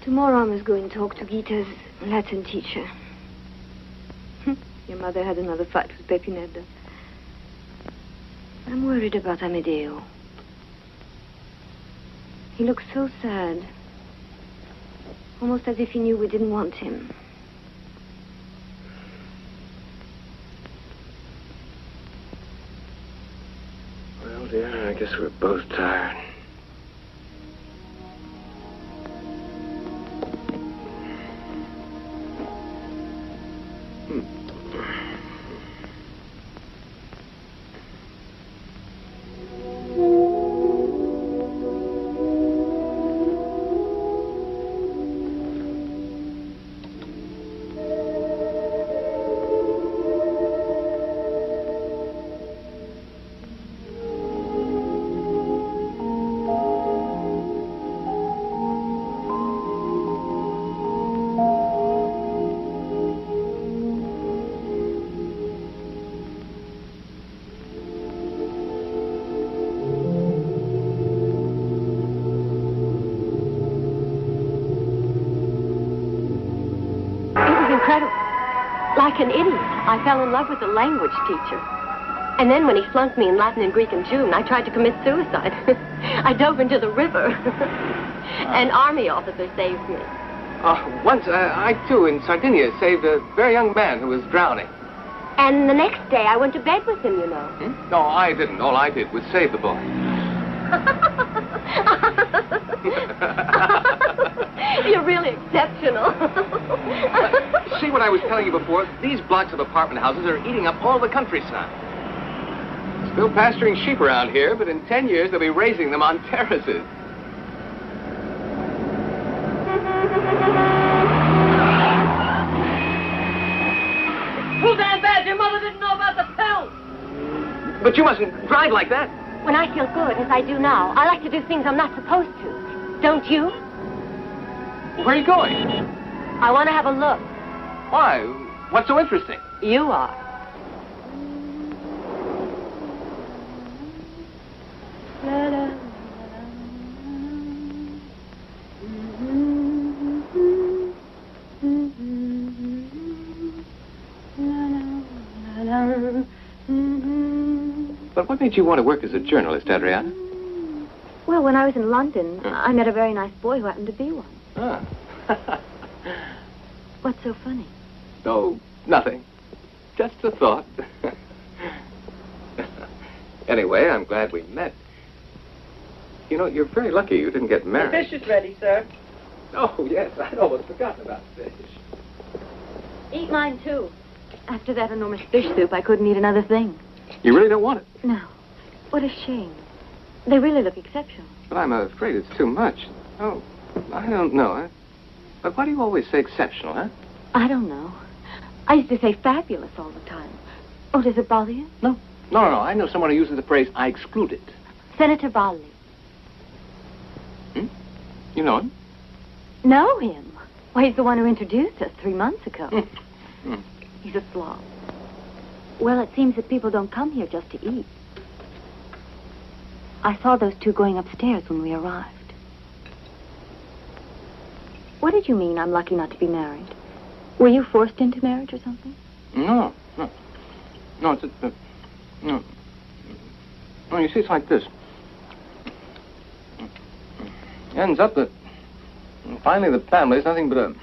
Tomorrow I must go and talk to Gita's Latin teacher. Your mother had another fight with Pepinetta. I'm worried about Amedeo. He looks so sad. Almost as if he knew we didn't want him. Well, dear, I guess we're both tired. Like an idiot, I fell in love with the language teacher. And then when he flunked me in Latin and Greek and June, I tried to commit suicide. I dove into the river. An army officer saved me. Once, I, too, in Sardinia, saved a very young man who was drowning. And the next day, I went to bed with him, you know. No, I didn't. All I did was save the boy. You're really exceptional. See what I was telling you before? These blocks of apartment houses are eating up all the countryside. Still pasturing sheep around here, but in 10 years they'll be raising them on terraces. Too damn bad your mother didn't know about the pill. But you mustn't drive like that. When I feel good, as I do now, I like to do things I'm not supposed to. Don't you? Where are you going? I want to have a look. Why? What's so interesting? You are. But what made you want to work as a journalist, Adriana? Well, when I was in London, I met a very nice boy who happened to be one. Ah. What's so funny? No, nothing. Just a thought. Anyway, I'm glad we met. You know, you're very lucky you didn't get married. The fish is ready, sir. Oh, yes, I'd almost forgotten about fish. Eat mine, too. After that enormous fish soup, I couldn't eat another thing. You really don't want it? No. What a shame. They really look exceptional. But I'm afraid it's too much. Oh, I don't know. But why do you always say exceptional, huh? I don't know. I used to say fabulous all the time. Oh, does it bother you? No. No. I know someone who uses the phrase, I exclude it. Senator Bali. You know him? Know him? Well, he's the one who introduced us 3 months ago. Mm. He's a slob. Well, it seems that people don't come here just to eat. I saw those two going upstairs when we arrived. What did you mean I'm lucky not to be married? Were you forced into marriage or something? No, it's no. No, you see, it's like this. It ends up that finally the family is nothing but a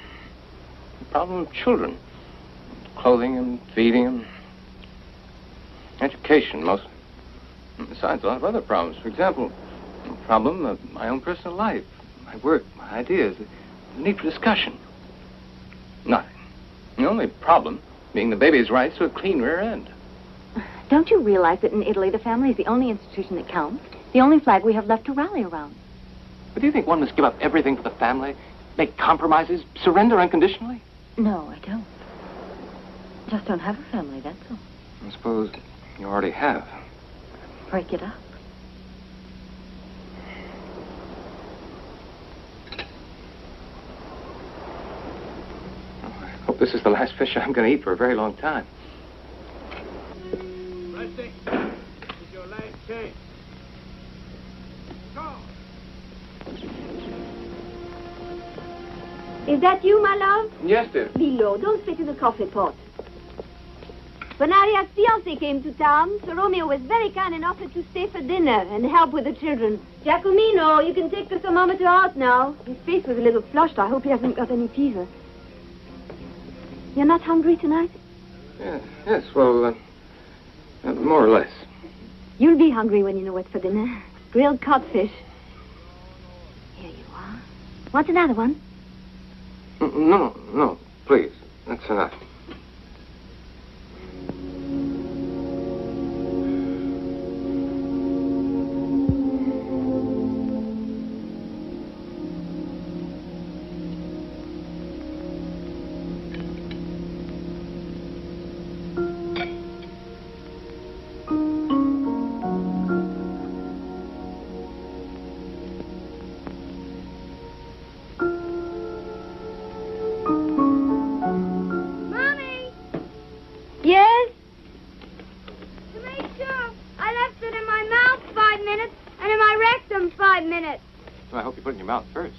problem of children. Clothing them, feeding them. Education, mostly. Besides, a lot of other problems. For example, the problem of my own personal life, my work, my ideas, the need for discussion. Nothing. The only problem being the baby's rights to a clean rear end. Don't you realize that in Italy, the family is the only institution that counts? The only flag we have left to rally around. But do you think one must give up everything for the family? Make compromises? Surrender unconditionally? No, I don't. Just don't have a family, that's all. I suppose you already have. Break it up. I hope this is the last fish I'm going to eat for a very long time. Rusty, this is your last chance. Go. Is that you, my love? Yes, dear. Be low. Don't spit in the coffee pot. When Aria's fiancé came to town, Sir Romeo was very kind and offered to stay for dinner and help with the children. Giacomino, you can take the thermometer out now. His face was a little flushed. I hope he hasn't got any fever. You're not hungry tonight? Yes, well, more or less. You'll be hungry when you know what's for dinner. Grilled codfish. Here you are. Want another one? No, please. That's enough. Mouth first.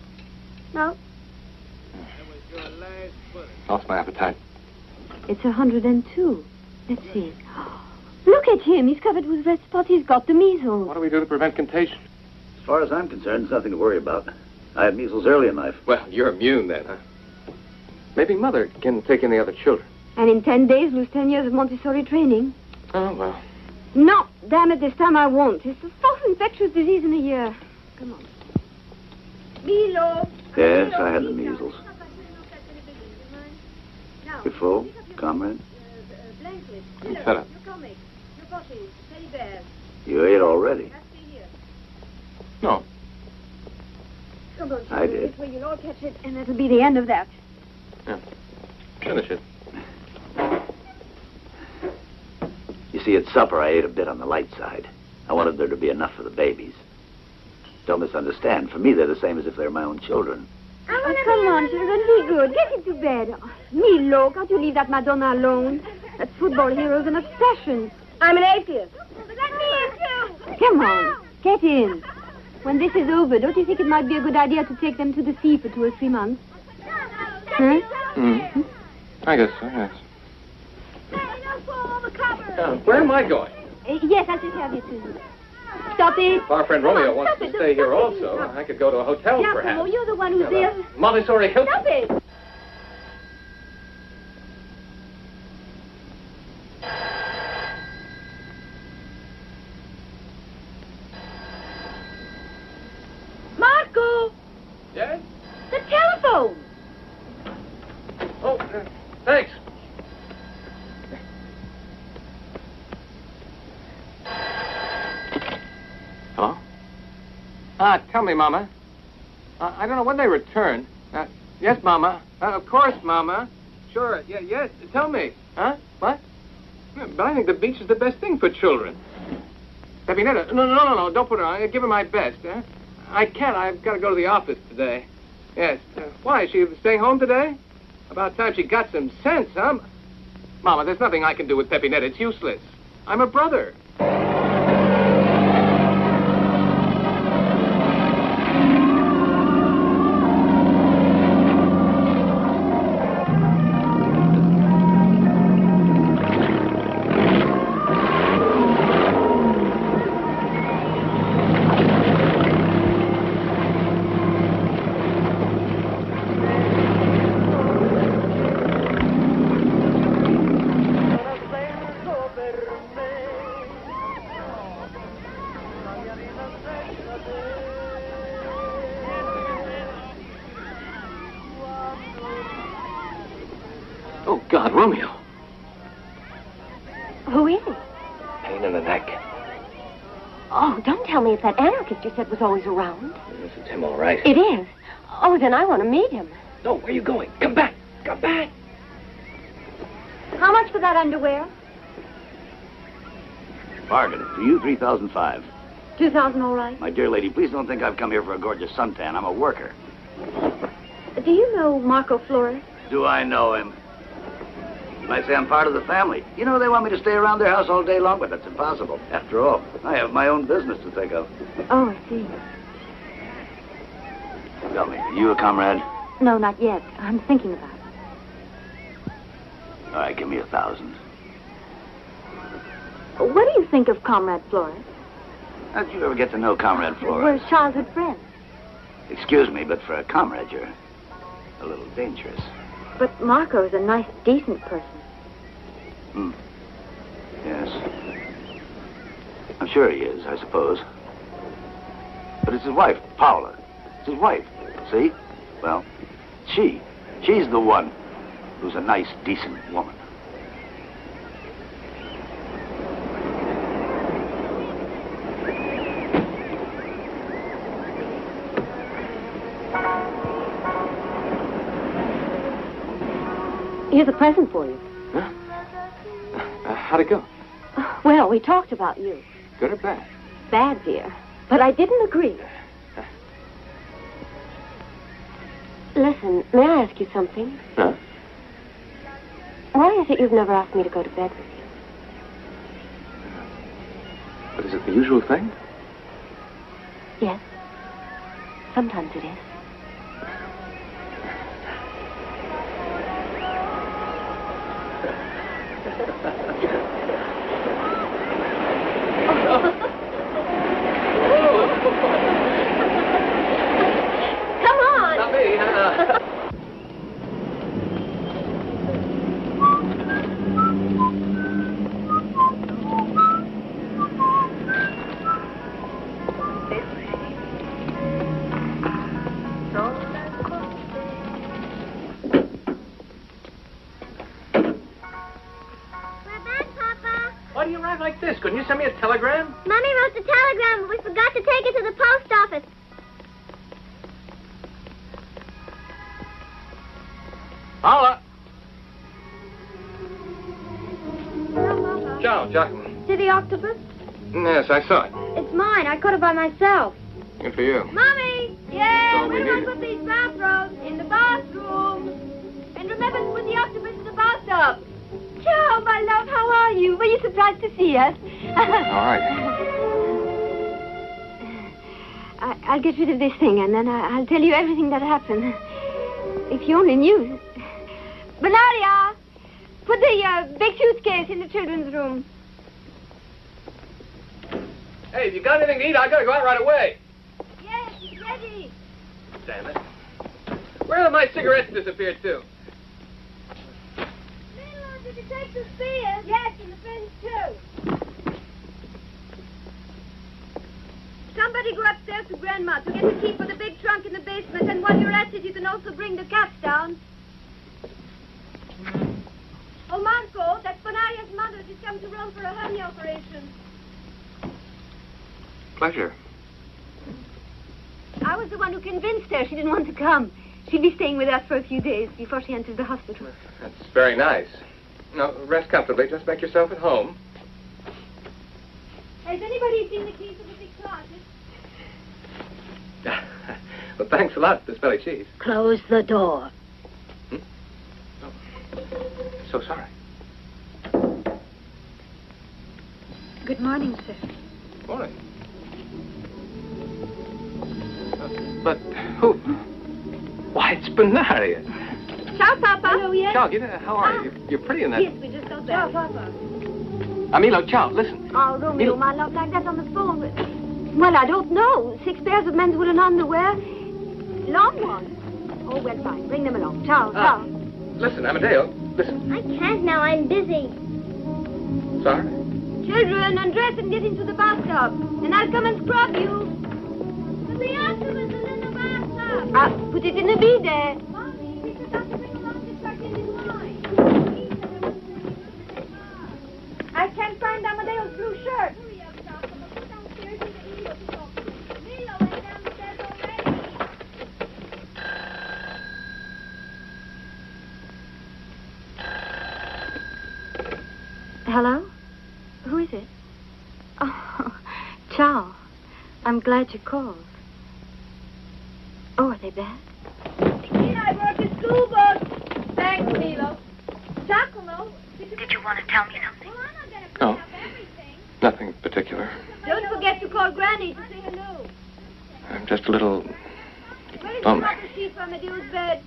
No. Lost my appetite. It's 102. Let's see. Look at him. He's covered with red spots. He's got the measles. What do we do to prevent contagion? As far as I'm concerned, there's nothing to worry about. I had measles early in life. Well, you're immune then, huh? Maybe Mother can take in the other children. And in 10 days, lose 10 years of Montessori training. Oh, well. No, damn it, this time I won't. It's the fourth infectious disease in a year. Come on. Milo. Yes, I had the measles. You full, comrade? Shut up. You ate already. No. Come on, I did. This way you'll all catch it, and that'll be the end of that. Yeah. Finish it. You see, at supper, I ate a bit on the light side. I wanted there to be enough for the babies. Don't misunderstand. For me, they're the same as if they're my own children. Oh, come on, children, be good. Get into bed. Oh, Milo, can't you leave that Madonna alone? That football hero's an obsession. I'm an atheist. Come on, get in. When this is over, don't you think it might be a good idea to take them to the sea for 2 or 3 months? Huh? Mm-hmm. I guess so, yes. Where am I going? Yes, I'll just have you to you. Stop it. If our friend Romeo wants Stop to it. stay here Stop also, I could go to a hotel, Giacomo, perhaps. you're the one who's Yeah, ill. Montessori Hilton. Stop it. Marco! Yes? The telephone! Oh, thanks. Hello? Tell me, Mama. I don't know when they return. Yes, Mama. Of course, Mama. Sure. Yeah, yes. Tell me. Huh? What? Yeah, but I think the beach is the best thing for children. Peppinetta, no. Don't put her on. Give her my best. I can't. I've got to go to the office today. Yes. Why? Is she staying home today? About time she got some sense, huh? Mama, there's nothing I can do with Peppinetta. It's useless. I'm a brother. Oh, God, Romeo. Who is he? Pain in the neck. Oh, don't tell me it's that anarchist you said was always around. This is him, all right. It is. Oh, then I want to meet him. No, where are you going? Come back. Come back. How much for that underwear? Bargain. For you, 3,005. 2,000, all right. My dear lady, please don't think I've come here for a gorgeous suntan. I'm a worker. Do you know Marco Flores? Do I know him? You might say I'm part of the family. You know, they want me to stay around their house all day long, but that's impossible. After all, I have my own business to think of. Oh, I see. Tell me, are you a comrade? No, not yet. I'm thinking about it. All right, give me 1,000. What do you think of Comrade Flores? How did you ever get to know Comrade Flores? We're childhood friends. Excuse me, but for a comrade, you're a little dangerous. But Marco is a nice, decent person. Hmm. Yes. I'm sure he is, I suppose. But it's his wife, Paula. It's his wife. See? Well, she's the one who's a nice, decent woman. Here's a present for you. Huh? How'd it go? Well, we talked about you. Good or bad? Bad, dear. But I didn't agree. Listen, may I ask you something? Huh? Why is it you've never asked me to go to bed with you? But is it the usual thing? Yes. Sometimes it is. Come on! Not me. arrive like this? Couldn't you send me a telegram? Mommy wrote the telegram, but we forgot to take it to the post office. Paula! Hello, Papa. Ciao, Giacomo. See the octopus? Yes, I saw it. It's mine. I caught it by myself. Good for you. Mommy! That's Yeah, all we where do I need. put these bathrobes? In the bathroom. And remember to put the octopus in the bathtub. Joe, my love, how are you? Were you surprised to see us? All right. I'll get rid of this thing, and then I'll tell you everything that happened. If you only knew. Valeria, put the big suitcase in the children's room. Hey, if you got anything to eat, I gotta go out right away. Yes, it's ready. Damn it. Where have my cigarettes disappeared to? Milo, did you take the spears? Yes, and the fins too. Somebody go upstairs to Grandma to get the key for the big trunk in the basement, and while you're at it, you can also bring the cats down. Oh, Marco, that's Bonaria's mother. She's come to Rome for a hernia operation. Pleasure. I was the one who convinced her she didn't want to come. She'd be staying with us for a few days before she entered the hospital. That's very nice. Now, rest comfortably. Just make yourself at home. Has anybody seen the keys to the big closet? Well, thanks a lot, Miss Belly Cheese. Close the door. So sorry. Good morning, sir. Morning. But who? Why, it's Benaria. Ciao, Papa. Hello, yes. Ciao, how are you? You're pretty in that. Yes, we just got there. Ciao, Papa. Amilo, ciao, listen. Oh, Romeo, my love, like that on the phone. Well, I don't know. 6 pairs of men's woolen underwear. Long ones. Oh, well, fine. Bring them along. Ciao, ciao. Listen, Amadeo, listen. I can't now. I'm busy. Sorry. Children, undress and get into the bathtub. And I'll come and scrub you. But the octopus is in the bathtub. Put it in the bidet. Mommy, we forgot to bring along the second in line. I can't find Amadeo's blue shirt. Hurry up, Giacomo. Go downstairs and get Milo to talk to you. Milo went downstairs already. Hello? Who is it? Oh, ciao. I'm glad you called. Oh, are they bad? Here, I brought the school book. Thanks, Milo. Giacomo, Did you want to tell me something? well, I'm not going to Oh. clean up everything. Nothing particular. Don't forget to call Granny to say hello. I'm just a little Where's the bummed. rubber sheet from Medu's bed?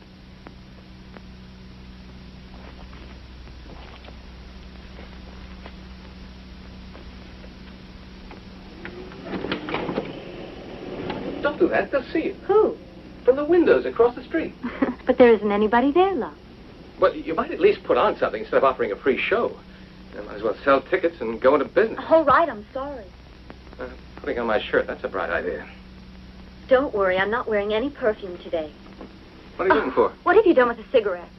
Don't do that. They'll see you. Who? From the windows across the street. But there isn't anybody there, love. Well, you might at least put on something instead of offering a free show. You might as well sell tickets and go into business. All right, I'm sorry. Putting on my shirt, that's a bright idea. Don't worry, I'm not wearing any perfume today. What are you looking for? What have you done with the cigarettes?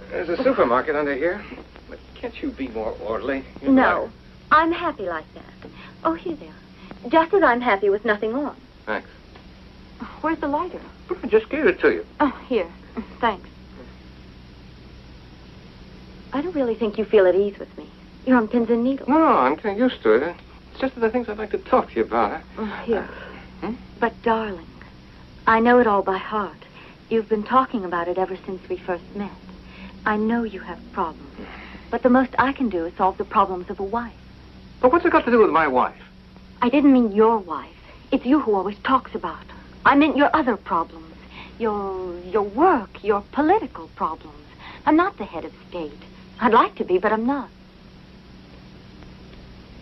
There's a supermarket under here. But can't you be more orderly? You're No, I'm happy like that. Oh, here they are. Just as I'm happy with nothing on. Thanks. Where's the lighter? I just gave it to you. Oh, here. Thanks. I don't really think you feel at ease with me. You're on pins and needles. No, I'm getting used to it. It's just the things I'd like to talk to you about. Oh, here. But, darling, I know it all by heart. You've been talking about it ever since we first met. I know you have problems. But the most I can do is solve the problems of a wife. But what's it got to do with my wife? I didn't mean your wife. It's you who always talks about her. I meant your other problems. Your work, your political problems. I'm not the head of state. I'd like to be, but I'm not.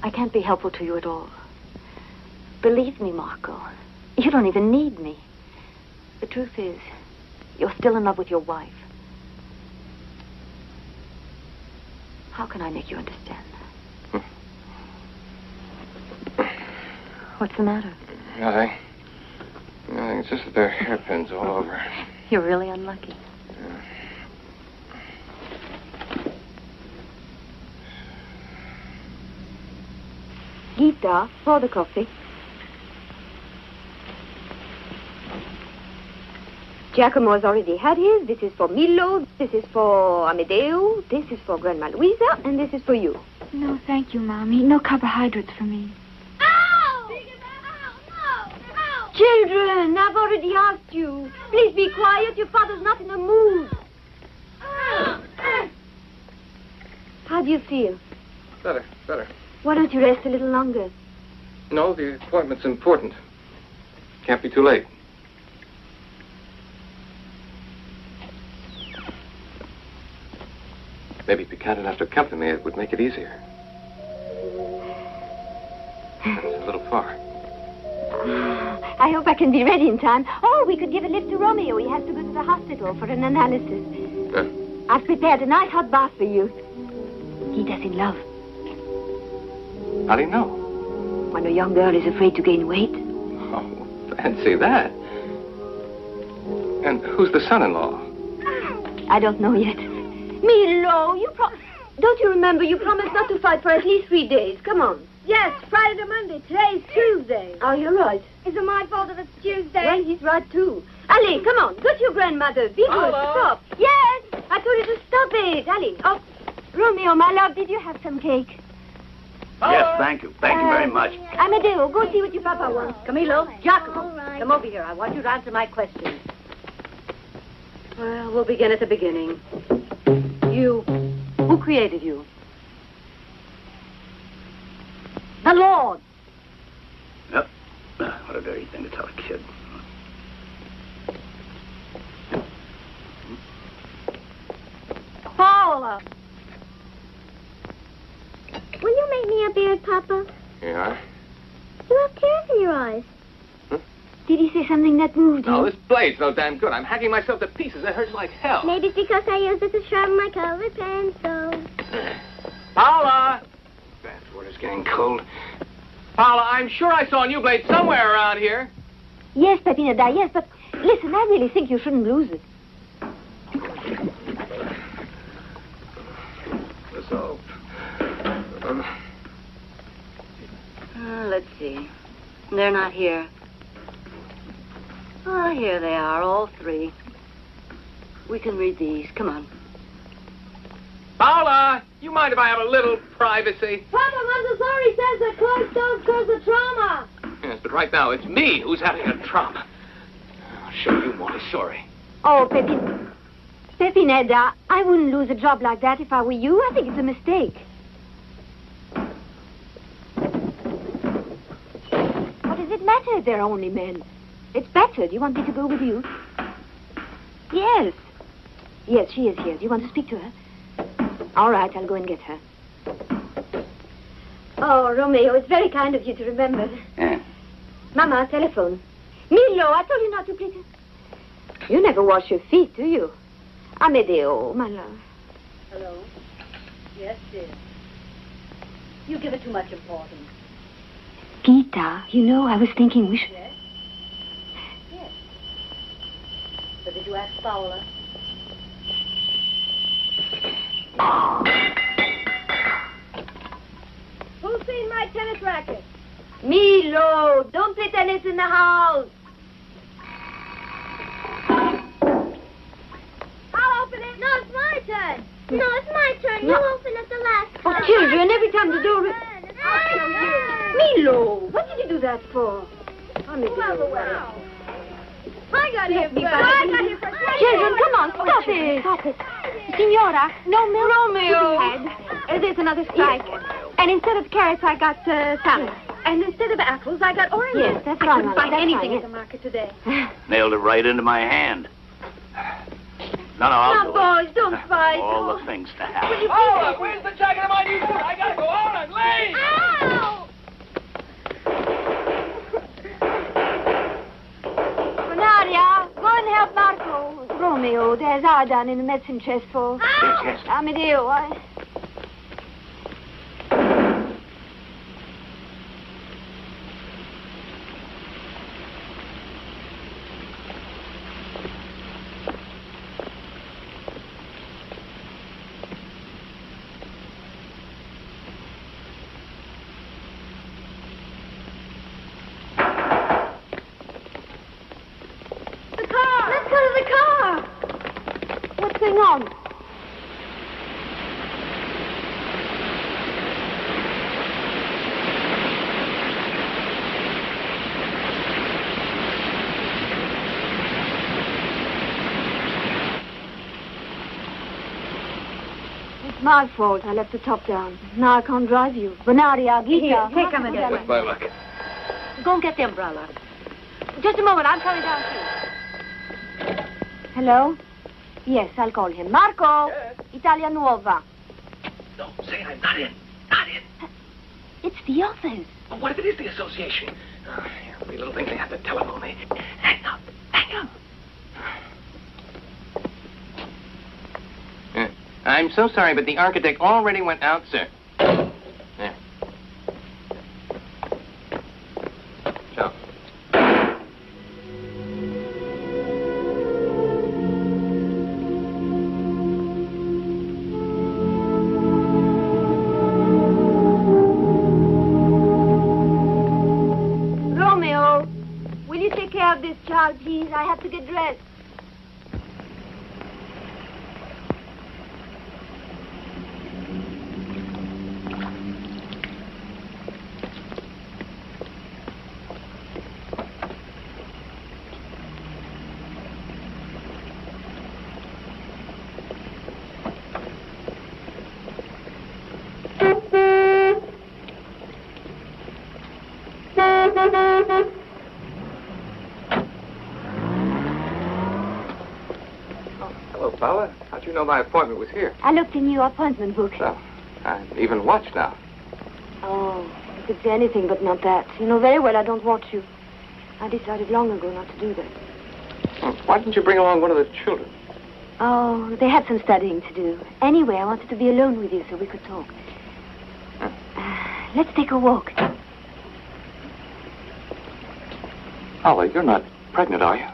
I can't be helpful to you at all. Believe me, Marco, you don't even need me. The truth is, you're still in love with your wife. How can I make you understand? What's the matter? Nothing. Nothing. It's just that there are hairpins all over. You're really unlucky. Gita, pour the coffee. Giacomo has already had his. This is for Milo. This is for Amedeo. This is for Grandma Luisa. And this is for you. No, thank you, Mommy. No carbohydrates for me. Children, I've already asked you. Please be quiet. Your father's not in the mood. How do you feel? Better, better. Why don't you rest a little longer? No, the appointment's important. Can't be too late. Maybe if you counted after company, it would make it easier. It's a little far. I hope I can be ready in time. Oh, we could give a lift to Romeo. He has to go to the hospital for an analysis. I've prepared a nice hot bath for you. Gita's in love. How do you know? When a young girl is afraid to gain weight. Oh, fancy that. And who's the son-in-law? I don't know yet. Milo, don't you remember you promised not to fight for at least 3 days? Come on. Yes, Friday to Monday. Today's Tuesday. Oh, you're right. Is it my fault if it's Tuesday? Well, he's right, too. Ali, come on. Go to your grandmother. Be good. Hello. Stop. Yes. I told you to stop it. Ali. Oh, Romeo, my love, did you have some cake? Yes, thank you. Thank you very much. Amedeo, go see what your papa wants. Camilo, Giacomo, come over here. I want you to answer my question. Well, we'll begin at the beginning. Who created you? The Lord. Yep. What a dirty thing to tell a kid. Paula. Will you make me a beard, Papa? Yeah? You have tears in your eyes. Did he say something that moved you? No, this blade's no damn good. I'm hacking myself to pieces. It hurts like hell. Maybe it's because I used it to sharpen my colored pencil. Paula! Bath water's getting cold. Paula, I'm sure I saw a new blade somewhere around here. Yes, Pepinada, yes, but listen, I really think you shouldn't lose it. The soap. Let's see. They're not here. Oh, here they are, all three. We can read these. Come on. Paula, you mind if I have a little privacy? Papa, Montessori says that closed stoves cause a trauma. Yes, but right now it's me who's having a trauma. I'll show you Montessori. Oh, Pepinada, I wouldn't lose a job like that if I were you. I think it's a mistake. What does it matter if they're only men? It's better. Do you want me to go with you? Yes. Yes, she is here. Do you want to speak to her? All right, I'll go and get her. Oh, Romeo, it's very kind of you to remember. Yeah. Mama, telephone. Milo, I told you not to please. You never wash your feet, do you? Amedeo, my love. Hello? Yes, dear. You give it too much importance. Gita, you know, I was thinking we should... Yes? Yes. But did you ask Paula? Who's seen my tennis racket? Milo, don't play tennis in the house. I'll open it. No, it's my turn. No, it's my turn. You open it the last Oh, time. children, every time the door... I'll show you. Milo, what did you do that for? Amedeo. I got here me first. back. I got here first. Children, come on, stop it. Stop it. Signora, no milk. Romeo. There's another strike. And instead of carrots, I got salad. And instead of apples, I got oranges. Yes, that's I right, couldn't Mother, find that's anything right, at the market today. Nailed it right into my hand. No, I'll Now, do boys, don't it. fight. All the things to have. Paula, where's the jacket of my new suit? I gotta go on and leave. Ow! Nadia, go and help Marco. Romeo, there's iodine in the medicine chest for... Yes. Amedeo, My fault. I left the top down. Now I can't drive you. Bonaria, Gita. Take them again. With my luck. Go and get the umbrella. Just a moment. I'm coming down too. Hello? Yes, I'll call him. Marco! Yes? Italia Nuova. No, say I'm not in. Not in. It's the office. Oh, what if it is the association? Every little thing they have to telephone me. Hang up. Hang up. I'm so sorry, but the architect already went out, sir. There. So. Romeo, will you take care of this child, please? I have to get dressed. Hello, Paula. How'd you know my appointment was here? I looked in your appointment book. So, I even watch now. Oh, you could say anything but not that. You know very well I don't watch you. I decided long ago not to do that. Well, why didn't you bring along one of the children? Oh, they had some studying to do. Anyway, I wanted to be alone with you so we could talk. Let's take a walk. Paula, you're not pregnant, are you?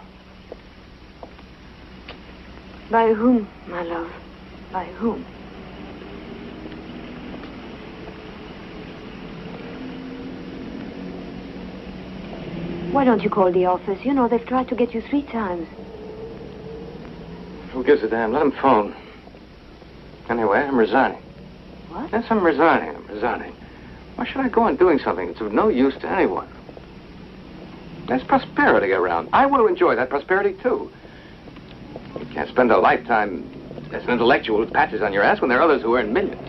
By whom, my love? By whom? Why don't you call the office? You know, they've tried to get you 3 times. Who gives a damn? Let them phone. Anyway, I'm resigning. What? Yes, I'm resigning. Why should I go on doing something that's of no use to anyone? There's prosperity around. I want to enjoy that prosperity, too. You can't spend a lifetime as an intellectual with patches on your ass when there are others who earn millions.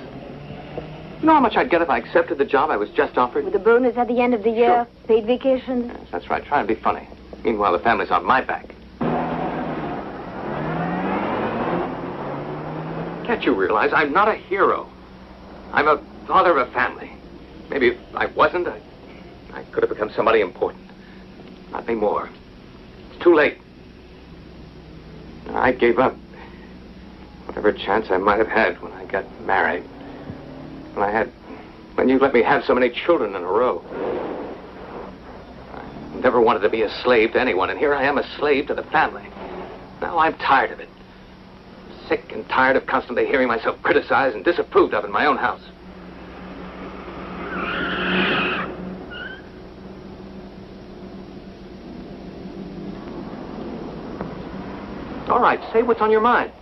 You know how much I'd get if I accepted the job I was just offered? With a bonus at the end of the year, Sure. paid vacations. Yes, that's right. Try and be funny. Meanwhile, the family's on my back. Can't you realize I'm not a hero? I'm a father of a family. Maybe if I wasn't, I could have become somebody important. Not anymore. It's too late. I gave up whatever chance I might have had when I got married. When you let me have so many children in a row. I never wanted to be a slave to anyone, and here I am a slave to the family. Now I'm tired of it. Sick and tired of constantly hearing myself criticized and disapproved of in my own house. All right, say what's on your mind.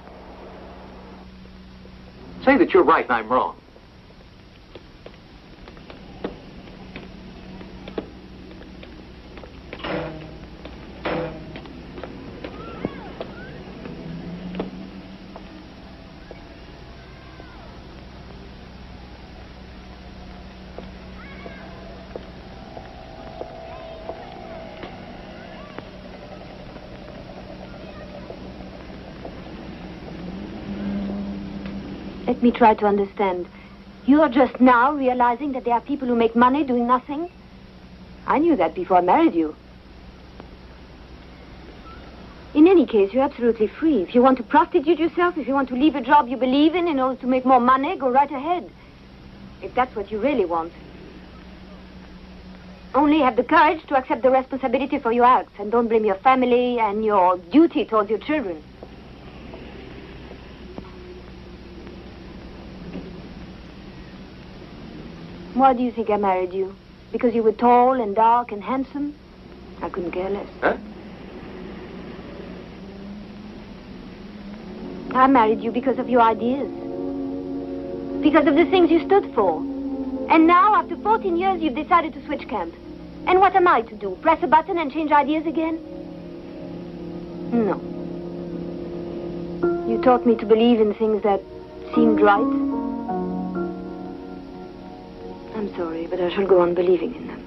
Say that you're right and I'm wrong. Let me try to understand. You're just now realizing that there are people who make money doing nothing? I knew that before I married you. In any case, you're absolutely free. If you want to prostitute yourself, if you want to leave a job you believe in order to make more money, go right ahead. If that's what you really want. Only have the courage to accept the responsibility for your acts and don't blame your family and your duty towards your children. Why do you think I married you? Because you were tall and dark and handsome? I couldn't care less. Huh? I married you because of your ideas. Because of the things you stood for. And now, after 14 years, you've decided to switch camp. And what am I to do? Press a button and change ideas again? No. You taught me to believe in things that seemed right. I'm sorry, but I shall go on believing in them.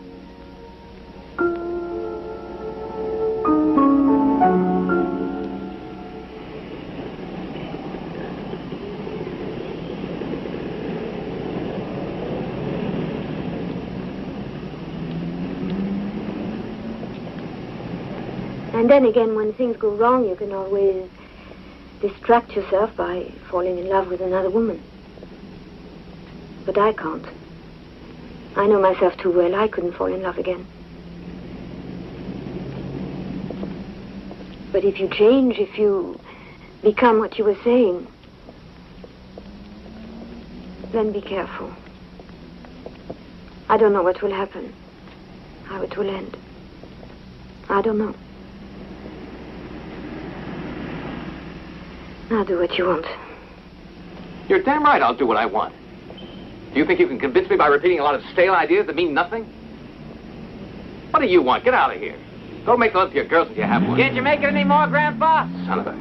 And then again, when things go wrong, you can always distract yourself by falling in love with another woman. But I can't. I know myself too well. I couldn't fall in love again. But if you change, if you become what you were saying, then be careful. I don't know what will happen, how it will end. I don't know. Now do what you want. You're damn right I'll do what I want. Do you think you can convince me by repeating a lot of stale ideas that mean nothing? What do you want? Get out of here. Go make love to your girls if you have one. Can't you make it any more, Grandpa? Son of a...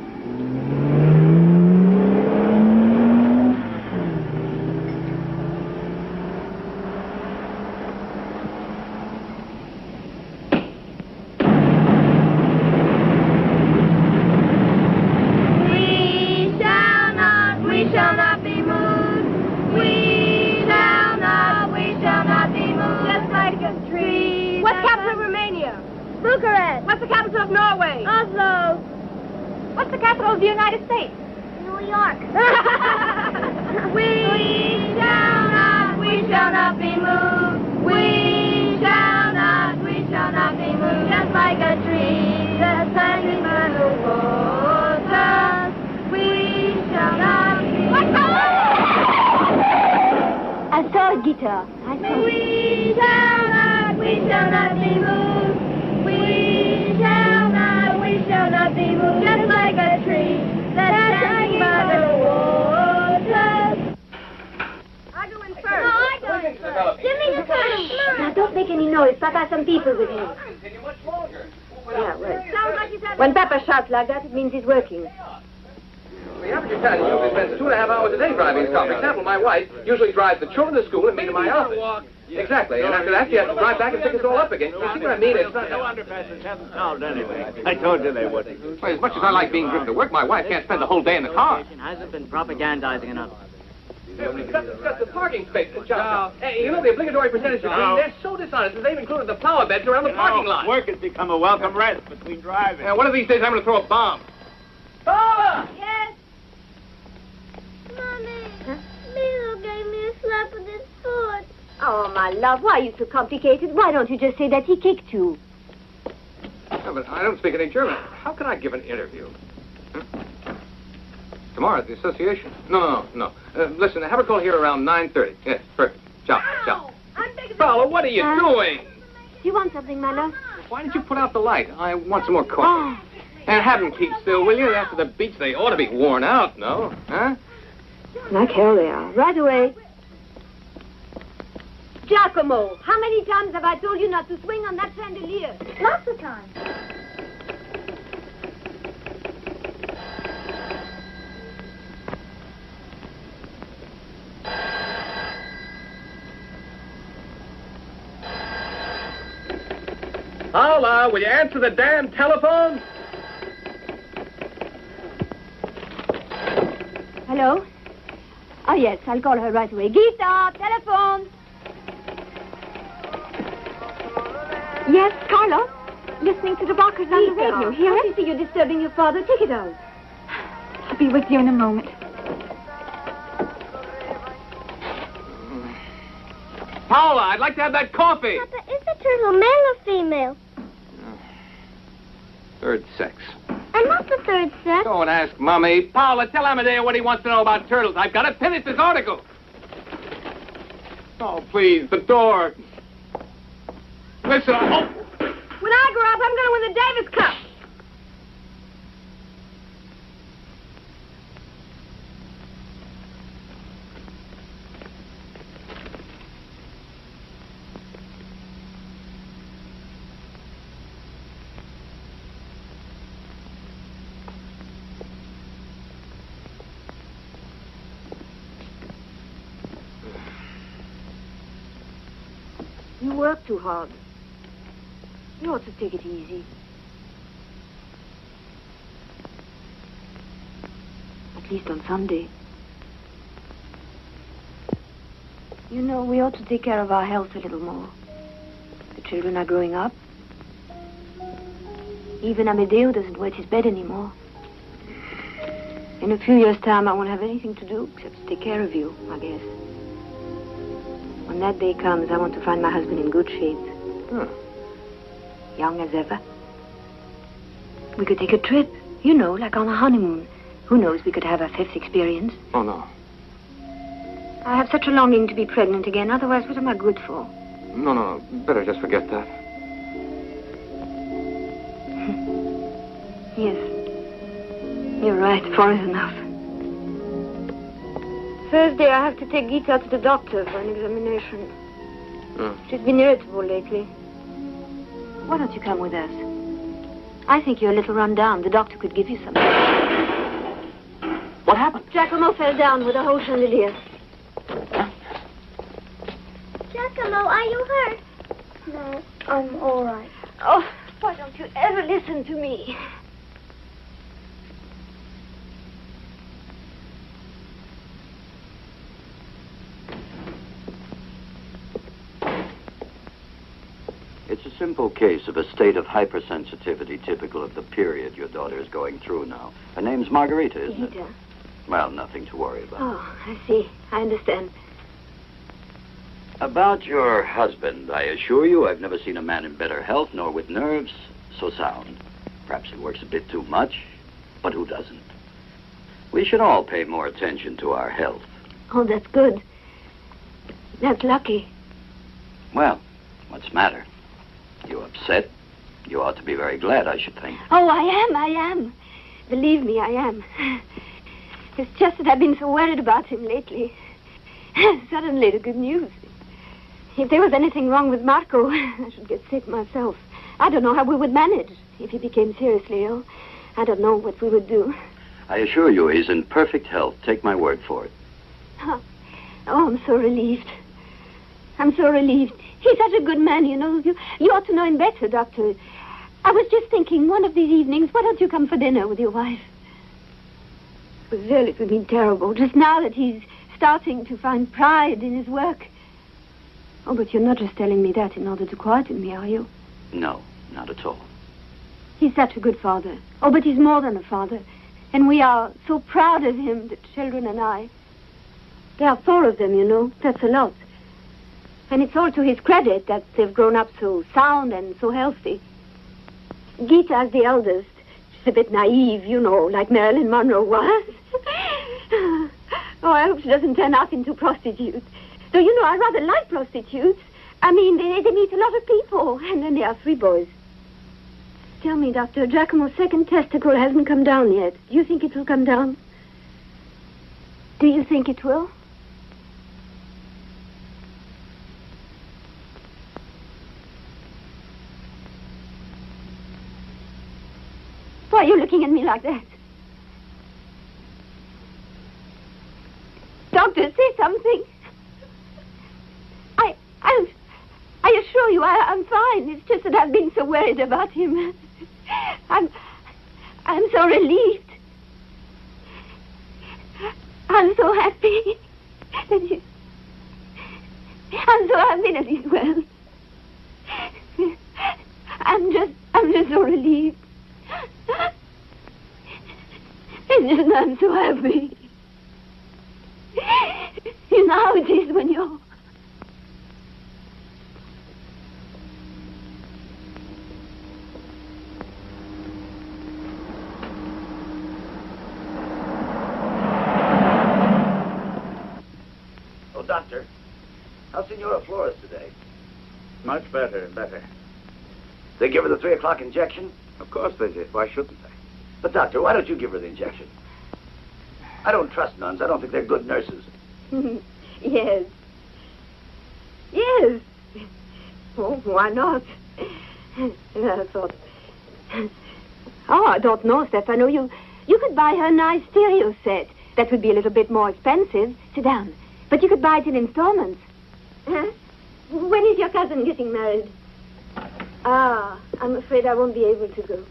What's the capital of Norway? Oslo. What's the capital of the United States? New York. We shall not be moved. We shall not be moved. Just like a tree that's hanging by the water. We shall not be moved. What's I saw a guitar. We shall not be moved. We shall not be moved, just like a tree that's hanging by the water. I go in first. No, I go in first. Give me the turn. Now, don't make any noise. Papa has some people with him. Yeah, well. Sounds like he's having... When Papa shouts like that, it means he's working. The average Italian usually spends 2.5 hours a day driving his car. For example, my wife usually drives the children to school and me to my office. Exactly, and after that, you have to drive back and pick us all up again. You see what I mean? It's not... No underpasses haven't solved anyway. I told you they wouldn't. Well, as much as I like being driven to work, my wife can't spend the whole day in the car. Hasn't been propagandizing enough. Hey, we've got to discuss the parking spaces, John. Hey, you know the obligatory percentage of green? They're so dishonest that they've included the flower beds around the parking lot. Work has become a welcome rest between driving. One of these days, I'm going to throw a bomb. Paula! Yes? Mommy, Milo gave me a slap with his foot. Oh, my love, why are you so complicated? Why don't you just say that he kicked you? No, but I don't speak any German. How can I give an interview? Tomorrow at the association. No. Listen, have her call here around 9:30. Yes, perfect. Ciao. Paula, what are you doing? Do you want something, my love? Why did you put out the light? I want some more coffee. And have them keep still, will you? After the beach, they ought to be worn out, no? Huh? Like hell they are. Right away. Giacomo, how many times have I told you not to swing on that chandelier? Lots of times. Paula, will you answer the damn telephone? Hello? Oh, yes, I'll call her right away. Gita, telephone. Yes, Carlo? Listening to the Barkers on the radio. Hear it? I see you're disturbing your father. Take it out. I'll be with you in a moment. Paula, I'd like to have that coffee. Papa, is the turtle male or female? Third sex. And what's the third sex? Go and ask Mommy. Paula, tell Amadeo what he wants to know about turtles. I've got to finish this article. Oh, please, the door. Listen, When I grow up, I'm going to win the Davis Cup. You work too hard. You ought to take it easy. At least on Sunday. You know, we ought to take care of our health a little more. The children are growing up. Even Amedeo doesn't wet his bed anymore. In a few years' time, I won't have anything to do except to take care of you, I guess. When that day comes, I want to find my husband in good shape. Young as ever. We could take a trip, you know, like on a honeymoon. Who knows, we could have our 5th experience. Oh, no. I have such a longing to be pregnant again. Otherwise, what am I good for? No. Better just forget that. Yes. You're right. 4 is enough. Thursday, I have to take Gita to the doctor for an examination. She's been irritable lately. Why don't you come with us? I think you're a little run down. The doctor could give you something. What happened? Giacomo fell down with a whole chandelier. Giacomo, are you hurt? No, I'm all right. Oh, why don't you ever listen to me? It's a simple case of a state of hypersensitivity typical of the period your daughter is going through now. Her name's Margarita, isn't it? Gita. Well, nothing to worry about. Oh, I see. I understand. About your husband, I assure you I've never seen a man in better health, nor with nerves so sound. Perhaps he works a bit too much, but who doesn't? We should all pay more attention to our health. Oh, that's good. That's lucky. Well, what's the matter? You upset? You ought to be very glad, I should think. Oh, I am. Believe me, I am. It's just that I've been so worried about him lately. Suddenly, the good news. If there was anything wrong with Marco, I should get sick myself. I don't know how we would manage if he became seriously ill. I don't know what we would do. I assure you he's in perfect health. Take my word for it. Oh, I'm so relieved. I'm so relieved. He's such a good man, you know. You ought to know him better, Doctor. I was just thinking, one of these evenings, why don't you come for dinner with your wife? Well, it would be terrible, just now that he's starting to find pride in his work. Oh, but you're not just telling me that in order to quieten me, are you? No, not at all. He's such a good father. Oh, but he's more than a father. And we are so proud of him, the children and I. There are 4 of them, you know. That's a lot. And it's all to his credit that they've grown up so sound and so healthy. Gita's the eldest. She's a bit naive, you know, like Marilyn Monroe was. Oh, I hope she doesn't turn out into prostitutes. Though, you know, I rather like prostitutes. I mean, they meet a lot of people. And then there are 3 boys. Tell me, Doctor, Giacomo's 2nd testicle hasn't come down yet. Do you think it will come down? Do you think it will? Why are you looking at me like that? Doctor, say something. I assure you, I'm fine. It's just that I've been so worried about him. I'm so relieved. I'm so happy that I'm so happy that he's well. I'm just so relieved. It's just that I'm so happy. You know how it is when you're... Oh, Doctor, how's Senora Flores today? Much better. They give her the 3 o'clock injection? Of course they did. Why shouldn't they? But, Doctor, why don't you give her the injection? I don't trust nuns. I don't think they're good nurses. Yes. Oh, why not? I thought... Oh, I don't know, Stefano. You could buy her a nice stereo set. That would be a little bit more expensive. Sit down. But you could buy it in installments. Huh? When is your cousin getting married? Ah, I'm afraid I won't be able to go.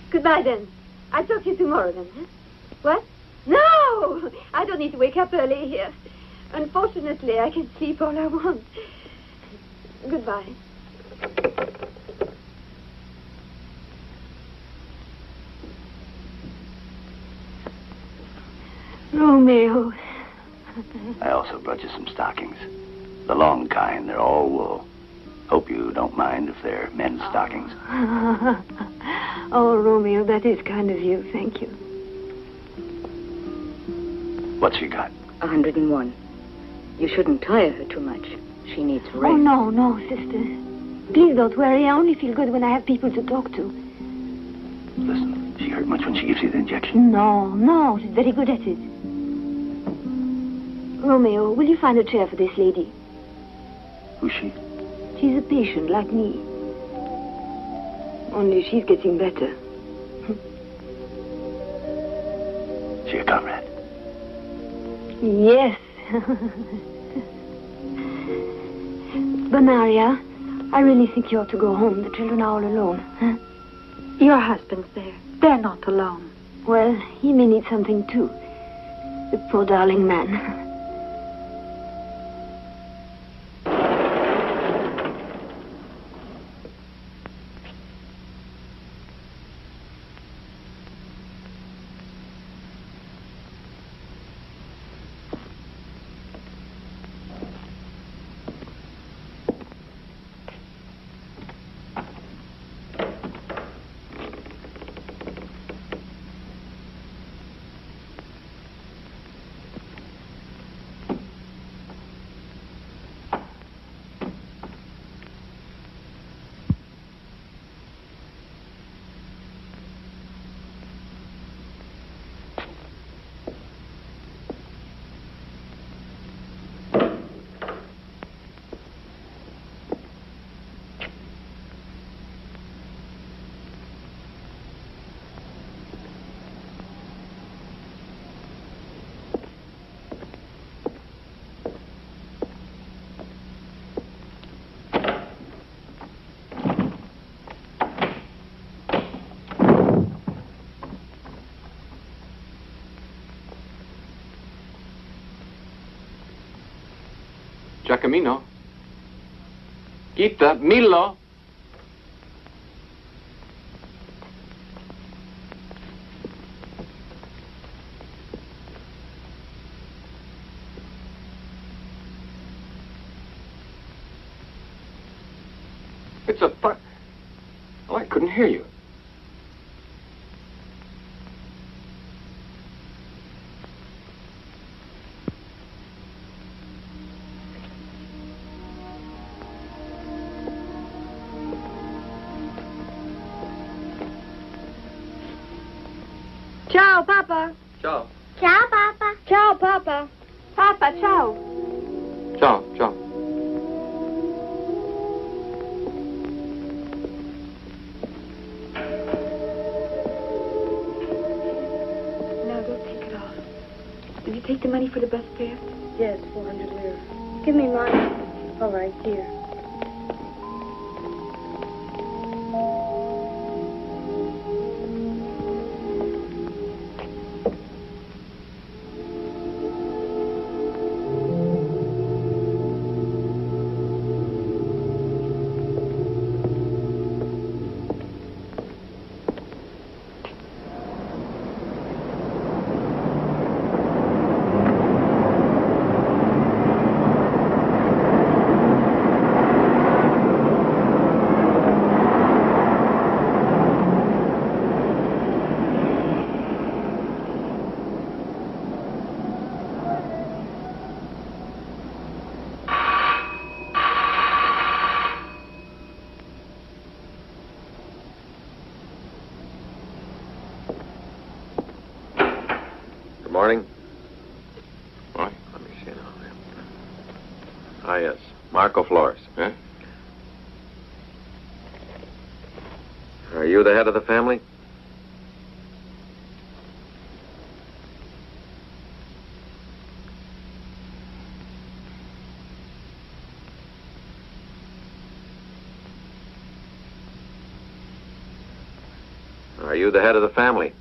Goodbye, then. I'll talk to you tomorrow, then. Huh? What? No! I don't need to wake up early here. Unfortunately, I can sleep all I want. Goodbye. Romeo. I also brought you some stockings. The long kind, they're all wool. Hope you don't mind if they're men's stockings. Oh, Romeo, that is kind of you. Thank you. What's she got? 101. You shouldn't tire her too much. She needs rest. Oh, no, sister. Please don't worry. I only feel good when I have people to talk to. Listen, she hurt much when she gives you the injection? No, she's very good at it. Romeo, will you find a chair for this lady? Who's she? She's a patient like me. Only she's getting better. She a comrade? Yes. Banaria, I really think you ought to go home. The children are all alone. Huh? Your husband's there. They're not alone. Well, he may need something too. The poor darling man. Giacomino. Gita, Milo. It's a fun. Oh, I couldn't hear you. Ciao, Papa. Ciao. Ciao, Papa. Ciao, Papa. Papa, ciao. Ciao, ciao. Now go take it off. Did you take the money for the bus fare? Yes, 400 lira. Give me mine. All right, here. Good morning. Morning. Let me see now. Ah, yes. Marco Flores. Huh? Are you the head of the family? Are you the head of the family?